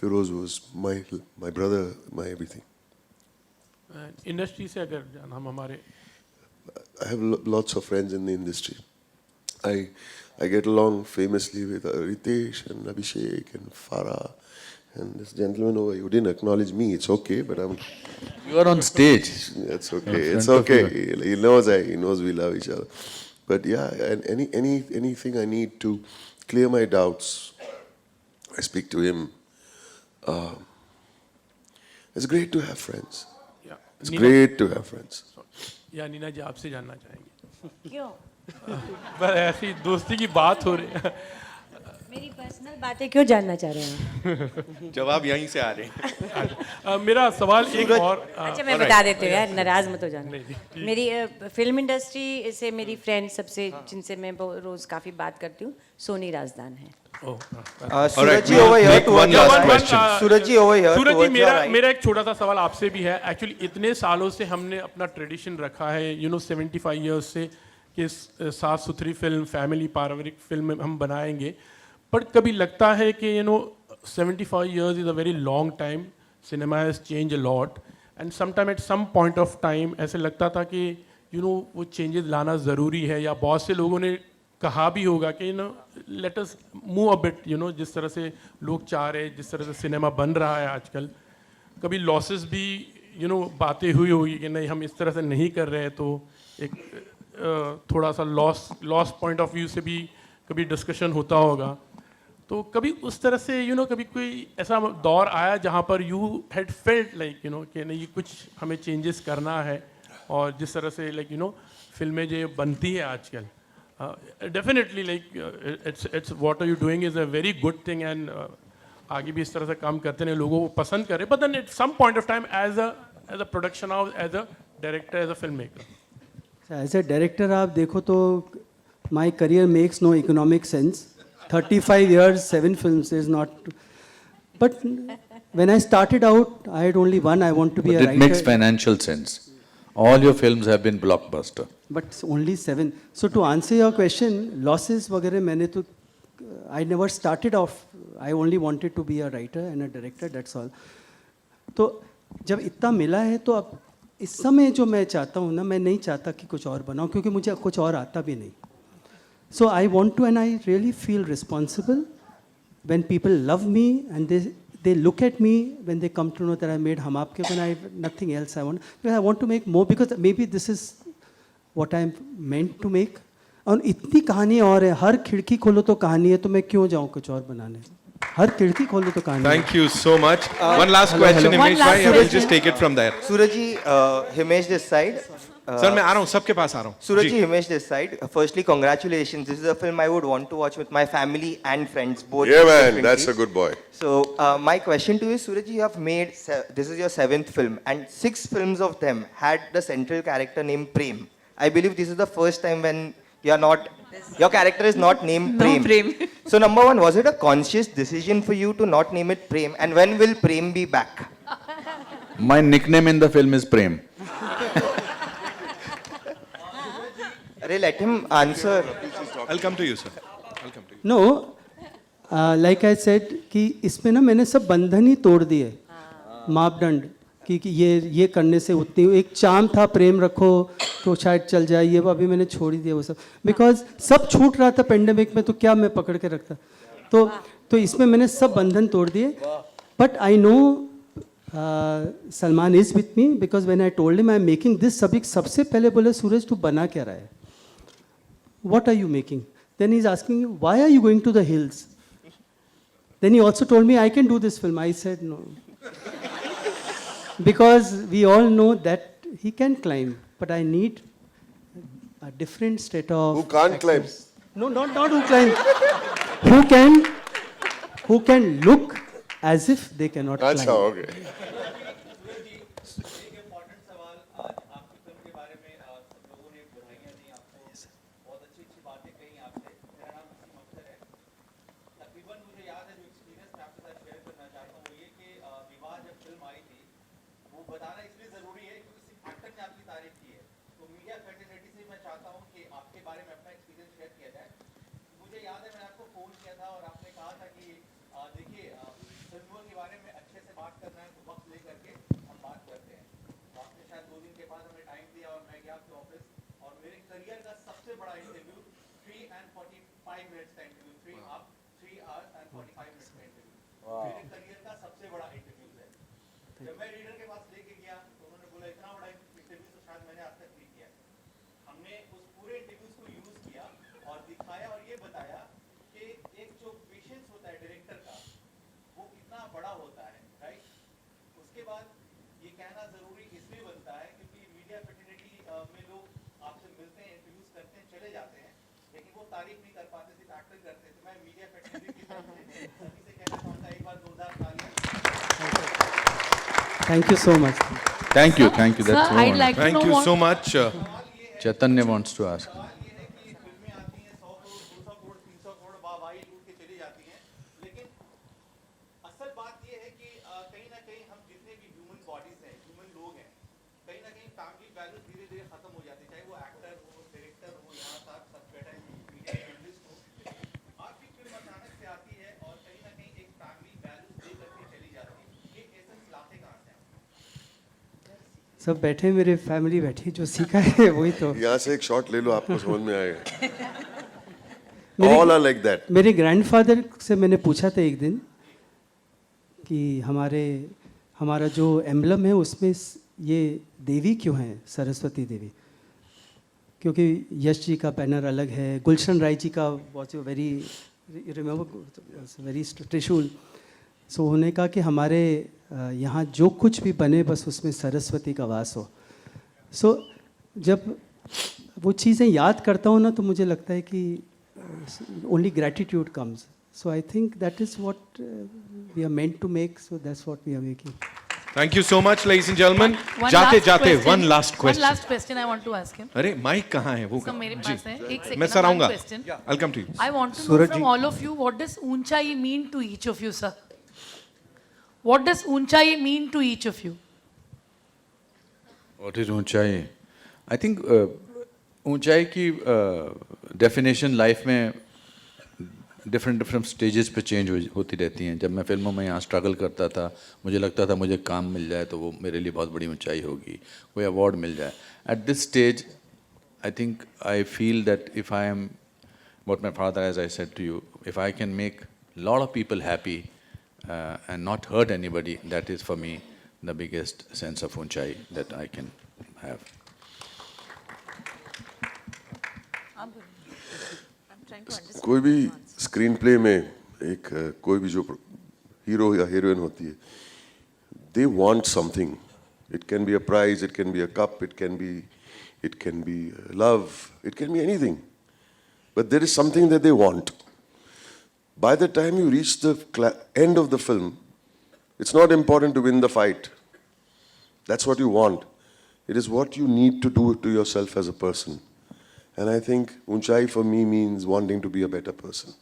Firoz was my brother, my everything. Industry से अगर हम हमारे I have lots of friends in the industry. I get along famously with Ritesh and Abhishek and Farah and this gentleman over here who didn't acknowledge me. It's okay, but I'm. You are on stage. It's okay. In It's front of okay. He knows we love each other. But yeah, and anything I need to clear my doubts, I speak to him. It's great to have friends. Yeah. It's great to have friends. या नीना जी आपसे जानना चाहेंगे क्यों? बस ऐसी दोस्ती की बात हो रही है मेरी पर्सनल बातें क्यों जानना चाह रहे हैं? जवाब यहीं से आ रहे हैं मेरा सवाल एक और अच्छा मैं बता देती हूँ यार, नाराज मत हो जाना। मेरी फिल्म इंडस्ट्री से मेरी फ्रेंड सबसे जिनसे मैं रोज काफी बात करती हूँ, सोनी राजदान है। सूरज जी मेरा एक छोटा सा सवाल आपसे भी है। एक्चुअली इतने सालों से हमने अपना ट्रेडिशन रखा है, 75 इयर्स से कि साफ सुथरी फिल्म, फैमिली पारिवारिक फिल्म हम बनाएंगे, पर कभी लगता है कि 75 years is a very long time. Cinema has changed a lot, and sometime at some point of time ऐसे लगता था कि वो changes लाना ज़रूरी है, या बहुत से लोगों ने कहा भी होगा कि let us move a bit, जिस तरह से लोग चाह रहे, जिस तरह से सिनेमा बन रहा है आजकल, कभी लॉसेस भी बातें हुई होगी कि नहीं हम इस तरह से नहीं कर रहे हैं, तो एक थोड़ा सा लॉस पॉइंट ऑफ व्यू से भी कभी डिस्कशन होता होगा। तो कभी उस तरह से कभी कोई ऐसा दौर आया जहाँ पर यू हैड फेल्ट लाइक कि नहीं कुछ हमें चेंजेस करना है, और जिस तरह से फिल्में जो बनती है आजकल, definitely it's what are you doing is a very good thing, and आगे भी इस तरह से काम करते हैं, लोगों को पसंद करें, but then at some point of time as a production house, as a director, as a film maker, as a director आप देखो तो my career makes no economic sense. 35 years, 7 films is not. But when I started out, I had only one. I want to be a writer. It makes financial sense. All your films have been blockbuster. But only 7. So to answer your question, losses वगैरह मैंने तो I never started off. I only wanted to be a writer and a director. That's all. तो जब इतना मिला है तो अब इस समय जो मैं चाहता हूँ ना, मैं नहीं चाहता कि कुछ और बनाऊँ, क्योंकि मुझे कुछ और आता भी नहीं। So I want to, and I really feel responsible when people love me and they look at me when they come to know that I made Hum Aapke, when I have nothing else I want. Because I want to make more, because maybe this is what I'm meant to make. और इतनी कहानी और है, हर खिड़की खोलो तो कहानी है, तो मैं क्यों जाऊँ कुछ और बनाने? हर खिड़की खोलो तो कहानी। Thank you so much. One last question, Himesh bhai, and we'll just take it from there. Suraj ji, Himesh this side. Sir मैं आ रहा हूँ, सबके पास आ रहा हूँ। Suraj ji, Himesh this side. Firstly, congratulations. This is a film I would want to watch with my family and friends both. Yeah man, that's a good boy. So my question to you, Suraj ji, you have made this is your 7th film, and 6 films of them had the central character named Prem. I believe this is the first time when your character is not named Prem. No Prem. So number one, was it a conscious decision for you to not name it Prem, and when will Prem be back? My nickname in the film is Prem. Let him answer. I'll come to you, sir. I'll come to you. No, like I said कि इसमें ना मैंने सब बंधन ही तोड़ दिए, मापदंड कि ये करने से उतनी एक चाम था, प्रेम रखो तो शायद चल जाए, ये अभी मैंने छोड़ ही दिया वो सब, बिकॉज सब छूट रहा था पेंडेमिक में, तो क्या मैं पकड़ के रखता, तो इसमें मैंने सब बंधन तोड़ दिए। But I know Salman is with me, because when I told him I am making this, सबसे पहले बोले सूरज तू बना क्या रहा है, what are you making? Then he's asking you, why are you going to the hills? Then he also told me, I can do this film. I said no. Because we all know that he can climb, but I need a different state of... Who can't climb? No, not who climb. Who can look as if they cannot climb. Achha, okay. वो बताना इसलिए जरूरी है क्योंकि सिर्फ actor ने आपकी तारीफ की है, तो मीडिया फैटर्निटी से मैं चाहता हूँ कि आपके बारे में अपना एक्सपीरियंस शेयर किया जाए। मुझे याद है मैंने आपको फोन किया था और आपने कहा था कि देखिए फिल्मों के बारे में अच्छे से बात करना है तो वक्त लेकर के हम बात करते हैं। तो आपने शायद 2 दिन के बाद हमें टाइम दिया और मैं गया आपके ऑफिस और मेरे करियर का सबसे बड़ा इंटरव्यू 3 and 45 minutes का इंटरव्यू 3 hours and 45 minutes का इंटरव्यू मेरे करियर का सबसे बड़ा इंटरव्यू है। जब मैं रीडर के पास लेके गया तो उन्होंने बोला इतना बड़ा इंटरव्यू तो शायद मैंने आज तक नहीं किया। हमने उस पूरे इंटरव्यूज को यूज किया और दिखाया और ये बताया कि एक जो पेशेंस होता है डायरेक्टर का वो कितना बड़ा होता है, राइट। उसके बाद ये कहना जरूरी इसलिए बनता है क्योंकि मीडिया फैटर्निटी में लोग आपसे मिलते हैं, इंटरव्यूज करते हैं, चले जाते हैं, लेकिन वो तारीफ नहीं कर पाते, सिर्फ एक्टर करते हैं। तो मैं मीडिया फैटर्निटी की तरफ से सभी से कहना चाहूँगा एक बार जोरदार तालियां। Thank you so much. Thank you. That's Sir, so I'd like to Thank know you what- so much. Chaitanya wants to ask. फिल्में आती हैं 100 करोड़ 200 करोड़ 300 करोड़ वाहवाही लूट के चली जाती हैं, लेकिन असल बात ये है कि कहीं ना कहीं हम जितने भी ह्यूमन बॉडीज हैं, ह्यूमन लोग हैं, कहीं ना कहीं फैमिली वैल्यूज धीरे धीरे खत्म हो जाते हैं, चाहे वो एक्टर हो, डायरेक्टर हो, यहाँ साथ सब बैठा है मीडिया जर्नलिस्ट हो। आपकी फिल्म अचानक से आती है और कहीं ना कहीं एक फैमिली वैल्यूज दे करके चली जाती है, ये एसेंस लाते कहाँ से आप? सब बैठे मेरे फैमिली बैठी, जो सीखा है वही तो। यहाँ से एक शॉट ले लो, आपको समझ में आएगा। मेरे- All are like that. मेरे ग्रैंडफादर से मैंने पूछा था एक दिन कि हमारा जो एम्बलम है उसमें ये देवी क्यों है, सरस्वती देवी। क्योंकि यश जी का बैनर अलग है, गुलशन राय जी का वॉज वेरी रिमेम्बर वेरी त्रिशूल। सो उन्होंने कहा कि हमारे यहाँ जो कुछ भी बने बस उसमें सरस्वती का वास हो। सो जब वो चीज़ें याद करता हूँ ना तो मुझे लगता है कि only gratitude comes. So I think that is what we are meant to make. So that's what we are making. Thank you so much, ladies and gentlemen. One जाते last जाते question. one last question. One last question I want to ask him. अरे mic कहाँ है वो? So मेरे पास है, एक second, मैं सर one आऊँगा। question. I'll come to you. I want to know from all of you, what does ऊंचाई mean to each of you, sir? What does ऊंचाई mean to each of you? What is ऊंचाई? I think ऊंचाई की definition life में different stages पे change होती रहती हैं। जब मैं फिल्मों में यहाँ स्ट्रगल करता था, मुझे लगता था मुझे काम मिल जाए तो वो मेरे लिए बहुत बड़ी ऊंचाई होगी, कोई अवार्ड मिल जाए। Eight this stage I think I feel that if I am what my father, as I said to you, if I can make a lot of people happy and not hurt anybody, that is for me the biggest sense of unchai that I can have. कोई भी screen play में एक कोई भी जो hero या heroine होती है, they want something. It can be a prize, it can be a cup, it can be love, it can be anything. But there is something that they want. By the time you reach the end of the film, it's not important to win the fight. That's what you want. It is what you need to do to yourself as a person. And I think Unchai for me means wanting to be a better person.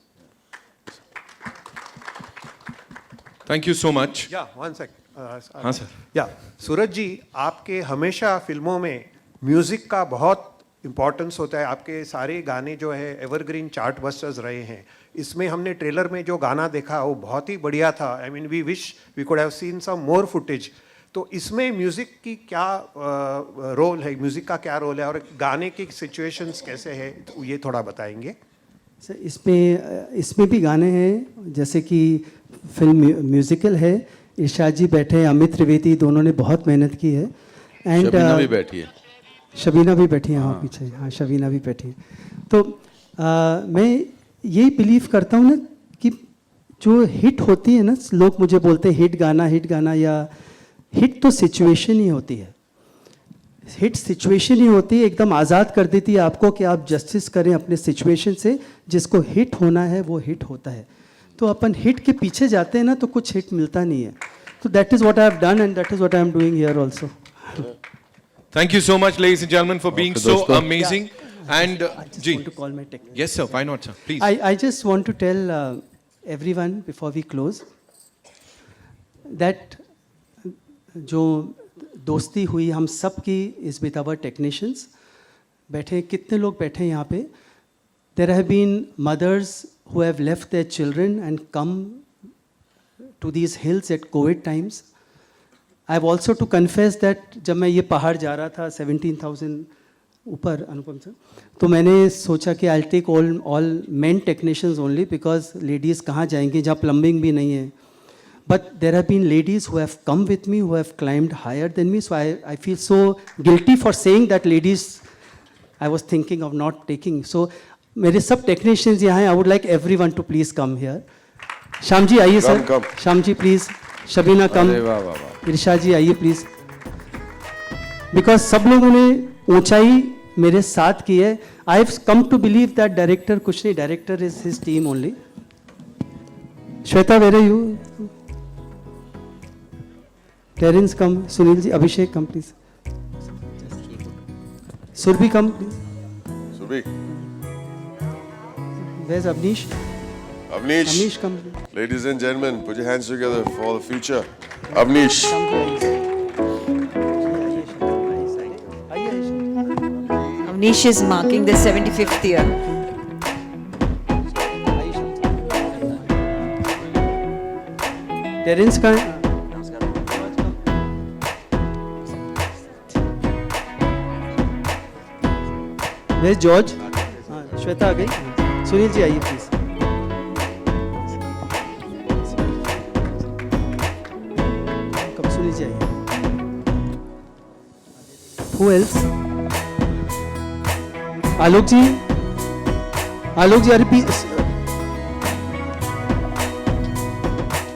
Thank you so much. Yeah, one sec. हाँ sir. या सूरज जी, आपके हमेशा फिल्मों में music का बहुत importance होता है। आपके सारे गाने जो है एवरग्रीन चार्ट बस्टर्स रहे हैं। इसमें हमने ट्रेलर में जो गाना देखा वो बहुत ही बढ़िया था। I mean we wish we could have seen some more footage. तो इसमें म्यूज़िक की क्या रोल है, म्यूज़िक का क्या रोल है और गाने की सिचुएशंस कैसे है, तो ये थोड़ा बताएंगे। सर इसमें भी गाने हैं, जैसे कि फिल्म म्यूजिकल है, इरशाद जी बैठे हैं, अमित त्रिवेदी, दोनों ने बहुत मेहनत की है। एंड शबीना भी बैठी है। शबीना भी बैठी है, हाँ पीछे, हाँ शबीना भी बैठी है। तो मैं यही बिलीव करता हूँ ना कि जो हिट होती है ना, लोग मुझे बोलते हैं हिट गाना, या हिट तो सिचुएशन ही होती है। हिट सिचुएशन ही होती है, एकदम आज़ाद कर देती है आपको कि आप जस्टिस करें अपने सिचुएशन से। जिसको हिट होना है वो हिट होता है। तो अपन हिट के पीछे जाते हैं ना तो कुछ हिट मिलता नहीं है। तो that is what I have done and that is what I am doing here also. Thank you so much, ladies and gentlemen, for being so amazing. And I just want to call my technician. Yes, sir. Why not, sir? Please. I just want to tell everyone before we close that जो दोस्ती हुई हम सब की is with our technicians. बैठे कितने लोग बैठे हैं यहाँ पे. There have been mothers who have left their children and come to these hills at COVID times. I have also to confess that जब मैं ये पहाड़ जा रहा था 17,000 ऊपर अनुपम सर, तो मैंने सोचा कि I'll take all men technicians only because ladies कहाँ जाएंगी जहाँ plumbing भी नहीं है. But there have been ladies who have come with me who have climbed higher than me, so I feel so guilty for saying that ladies I was thinking of not taking. So मेरे सब technicians यहाँ हैं. I would like everyone to please come here. Shyam ji आइए sir. Shyam ji please. Shabina come. Irshad ji आइए please. Because सब लोगों ने ऊंचाई मेरे साथ की है. I have come to believe that director कुछ नहीं, director is his team only. Shweta where are you? Terence come. Sunil ji. Abhishek come please. Surabhi come please. Surabhi. Where's Avnish? Avnish. Avnish, come. Ladies and gentlemen, put your hands together for the future. Avnish. Avnish is marking the 75th year. Terence का. Where's George? Shweta आ गई. सुनील जी आइए please. कब सुनील जी आइए. Who else? आलोक जी. आलोक जी. अरे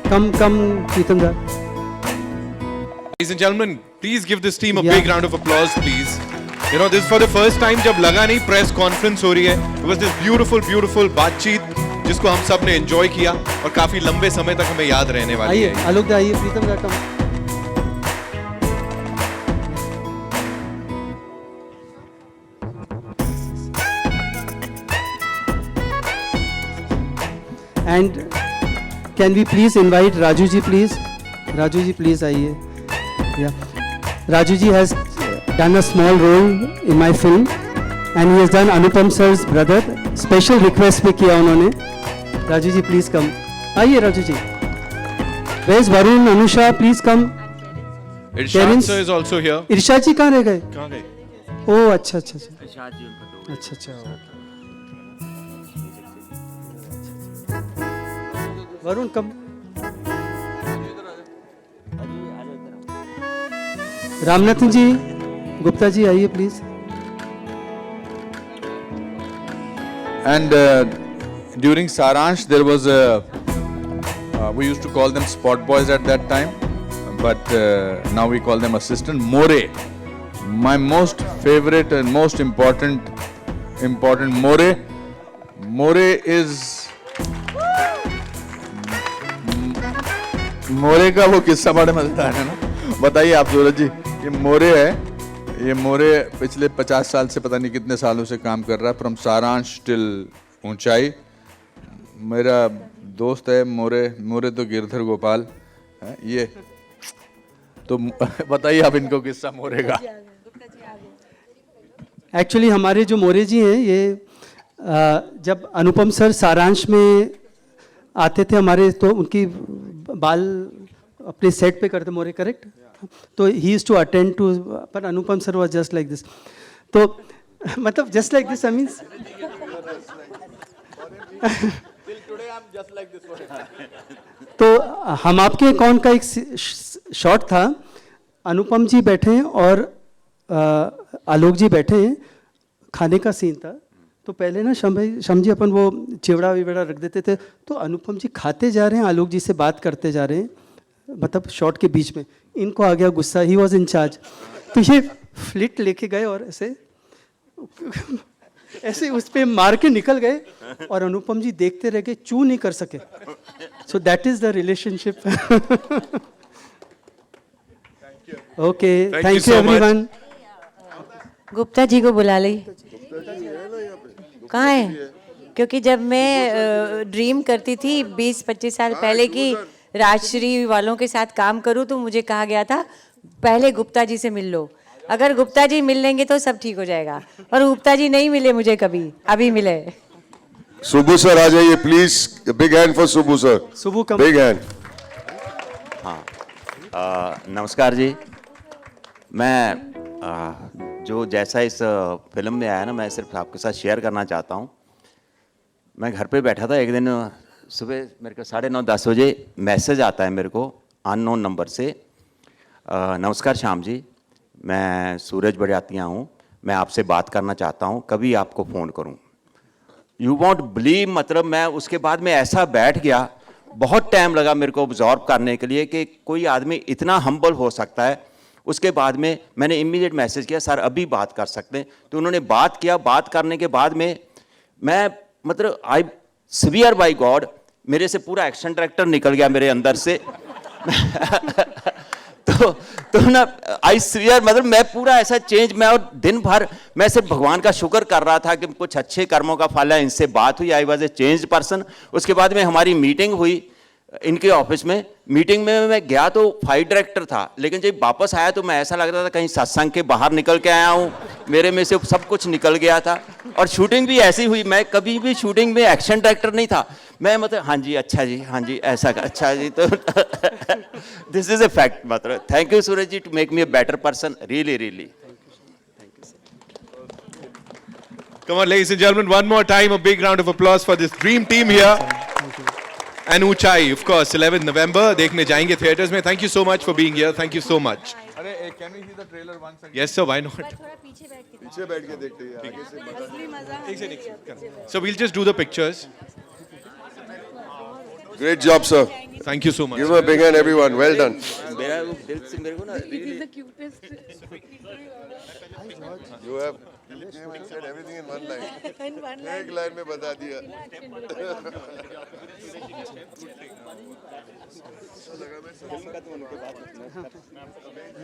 कम प्रीतम दा. Ladies and gentlemen, please give this team a big round of applause, please. You know, this is for the first time जब लगा नहीं प्रेस कॉन्फ्रेंस हो रही है. It was this beautiful बातचीत जिसको हम सब ने एंजॉय किया और काफी लंबे समय तक हमें याद रहने वाली है. आइए आलोक दा आइए. प्रीतम दा कम. And can we please invite Raju ji please? Raju ji please आइए. Yeah. Raju ji has done a small role in my film and he has done Anupam sir's brother. Special request भी किया उन्होंने. Raju ji please come. आइए Raju ji. Where's Varun, Anusha please come. Irshad sir is also here. इरशाद जी कहाँ रह गए? कहाँ गए? ओह अच्छा. इरशाद जी उनका अच्छा. वरुण कम. रामनाथन जी. गुप्ता जी आइए please. And during Saransh, there was we used to call them spot boys at that time, but now we call them assistant. More, my most favorite and most important More. More is मोरे का वो किस्सा बड़ा मजेदार है ना. बताइए आप सूरज जी. ये मोरे है. ये मोरे पिछले 50 साल से पता नहीं कितने सालों से काम कर रहा है. फ्रॉम सारांश टिल ऊंचाई. मेरा दोस्त है मोरे तो गिरधर गोपाल है. ये तो बताइए आप इनको किस्सा मोरे का. एक्चुअली हमारे जो मोरे जी हैं ये जब अनुपम सर सारांश में आते थे हमारे, तो उनकी बाल अपने सेट पे करते मोरे. करेक्ट. तो he used to attend to. पर Anupam sir was just like this. तो मतलब just like this I means. तो हम आपके अकाउंट का एक शॉट था. अनुपम जी बैठे हैं और आलोक जी बैठे हैं. खाने का सीन था. तो पहले ना शम जी अपन वो चिवड़ा विवड़ा रख देते थे. तो अनुपम जी खाते जा रहे हैं, आलोक जी से बात करते जा रहे हैं, मतलब शॉट के बीच में. इनको आ गया गुस्सा. He was in charge. तो ये फ्लिट लेके गए और ऐसे उस पर मार के निकल गए और अनुपम जी देखते रह गए, चू नहीं कर सके. So that is the relationship. Okay, thank you everyone. Gupta ji को बुला ली. कहाँ है? क्योंकि जब मैं ड्रीम करती थी 20-25 साल पहले की राजश्री वालों के साथ काम करूं, तो मुझे कहा गया था पहले गुप्ता जी से मिल लो, अगर गुप्ता जी मिल लेंगे तो सब ठीक हो जाएगा, और गुप्ता जी नहीं मिले मुझे कभी, अभी मिले। सुबू सर आ जाइए please, big hand for Subbu sir. Subbu का बिग हैंड। हाँ, नमस्कार जी। मैं जो जैसा इस फिल्म में आया ना, मैं सिर्फ आपके साथ शेयर करना चाहता हूँ। मैं घर पे बैठा था एक दिन, सुबह मेरे को 9:30-10 बजे मैसेज आता है मेरे को अननोन नंबर से, नमस्कार श्याम जी, मैं सूरज बड़ियातिया हूँ, मैं आपसे बात करना चाहता हूँ, कभी आपको फ़ोन करूँ। यू वॉन्ट बिलीव, मतलब मैं उसके बाद में ऐसा बैठ गया, बहुत टाइम लगा मेरे को ऑब्जॉर्व करने के लिए कि कोई आदमी इतना हम्बल हो सकता है। उसके बाद में मैंने इमीडिएट मैसेज किया, सर अभी बात कर सकते हैं? तो उन्होंने बात किया। बात करने के बाद में मैं मतलब आई स्वीयर बाय गॉड, मेरे से पूरा एक्शन डायरेक्टर निकल गया मेरे अंदर से। तो ना आई स्वीयर, मतलब मैं पूरा ऐसा चेंज, मैं और दिन भर मैं सिर्फ भगवान का शुक्र कर रहा था कि कुछ अच्छे कर्मों का फल है। इनसे बात हुई, I was a changed person. उसके बाद में हमारी मीटिंग हुई इनके ऑफिस में। मीटिंग में मैं गया तो फाइट डायरेक्टर था, लेकिन जब वापस आया तो मैं ऐसा लग रहा था कहीं सत्संग के बाहर निकल के आया हूँ, मेरे में से सब कुछ निकल गया था। और शूटिंग भी ऐसी हुई, मैं कभी भी शूटिंग में एक्शन डायरेक्टर नहीं था, मैं मतलब हाँ जी अच्छा जी, हाँ जी ऐसा अच्छा जी। तो दिस इज ए फैक्ट। मतलब thank you Suraj ji to make me a better person, really really. Come on, ladies and gentlemen, one more time, a big round of applause for this dream team here. And Unchai, of course, 11th November, देखने जाएंगे theaters में. Thank you so much for being here. Thank you so much. Can we see the trailer once again? Yes, sir. Why not? पीछे बैठ के देखते हैं, आगे से बता। So we'll just do the pictures. Great job, sir. Thank you so much. Give a big hand, everyone. Well done. मेरा दिल से मेरे को ना It is the cutest. You have said everything in one line. एक line में बता दिया।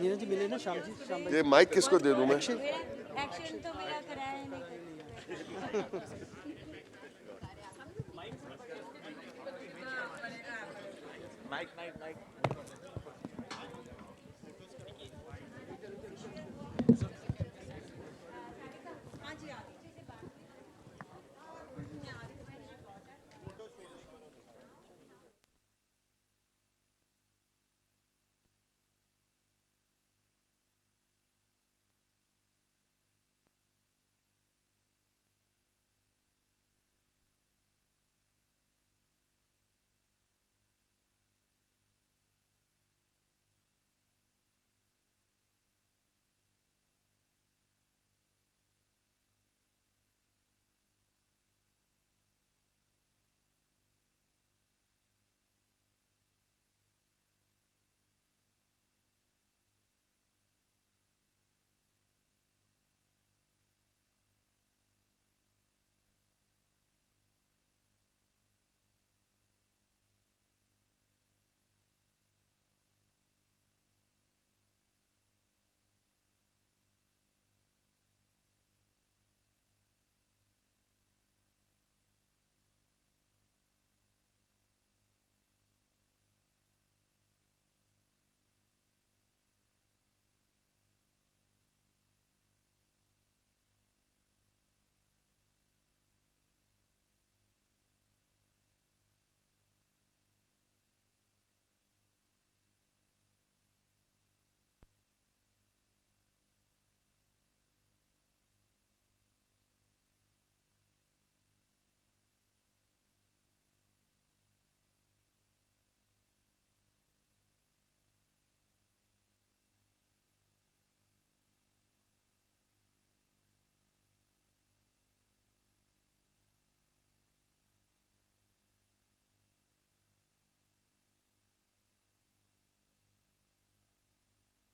नीरज जी मिले ना श्याम जी, श्याम भाई। ये माइक किसको दे दूं मैं? एक्शन तो मेरा कराया नहीं।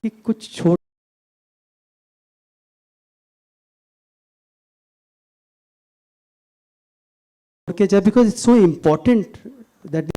कि कुछ छोड़ के जाए, because it's so important that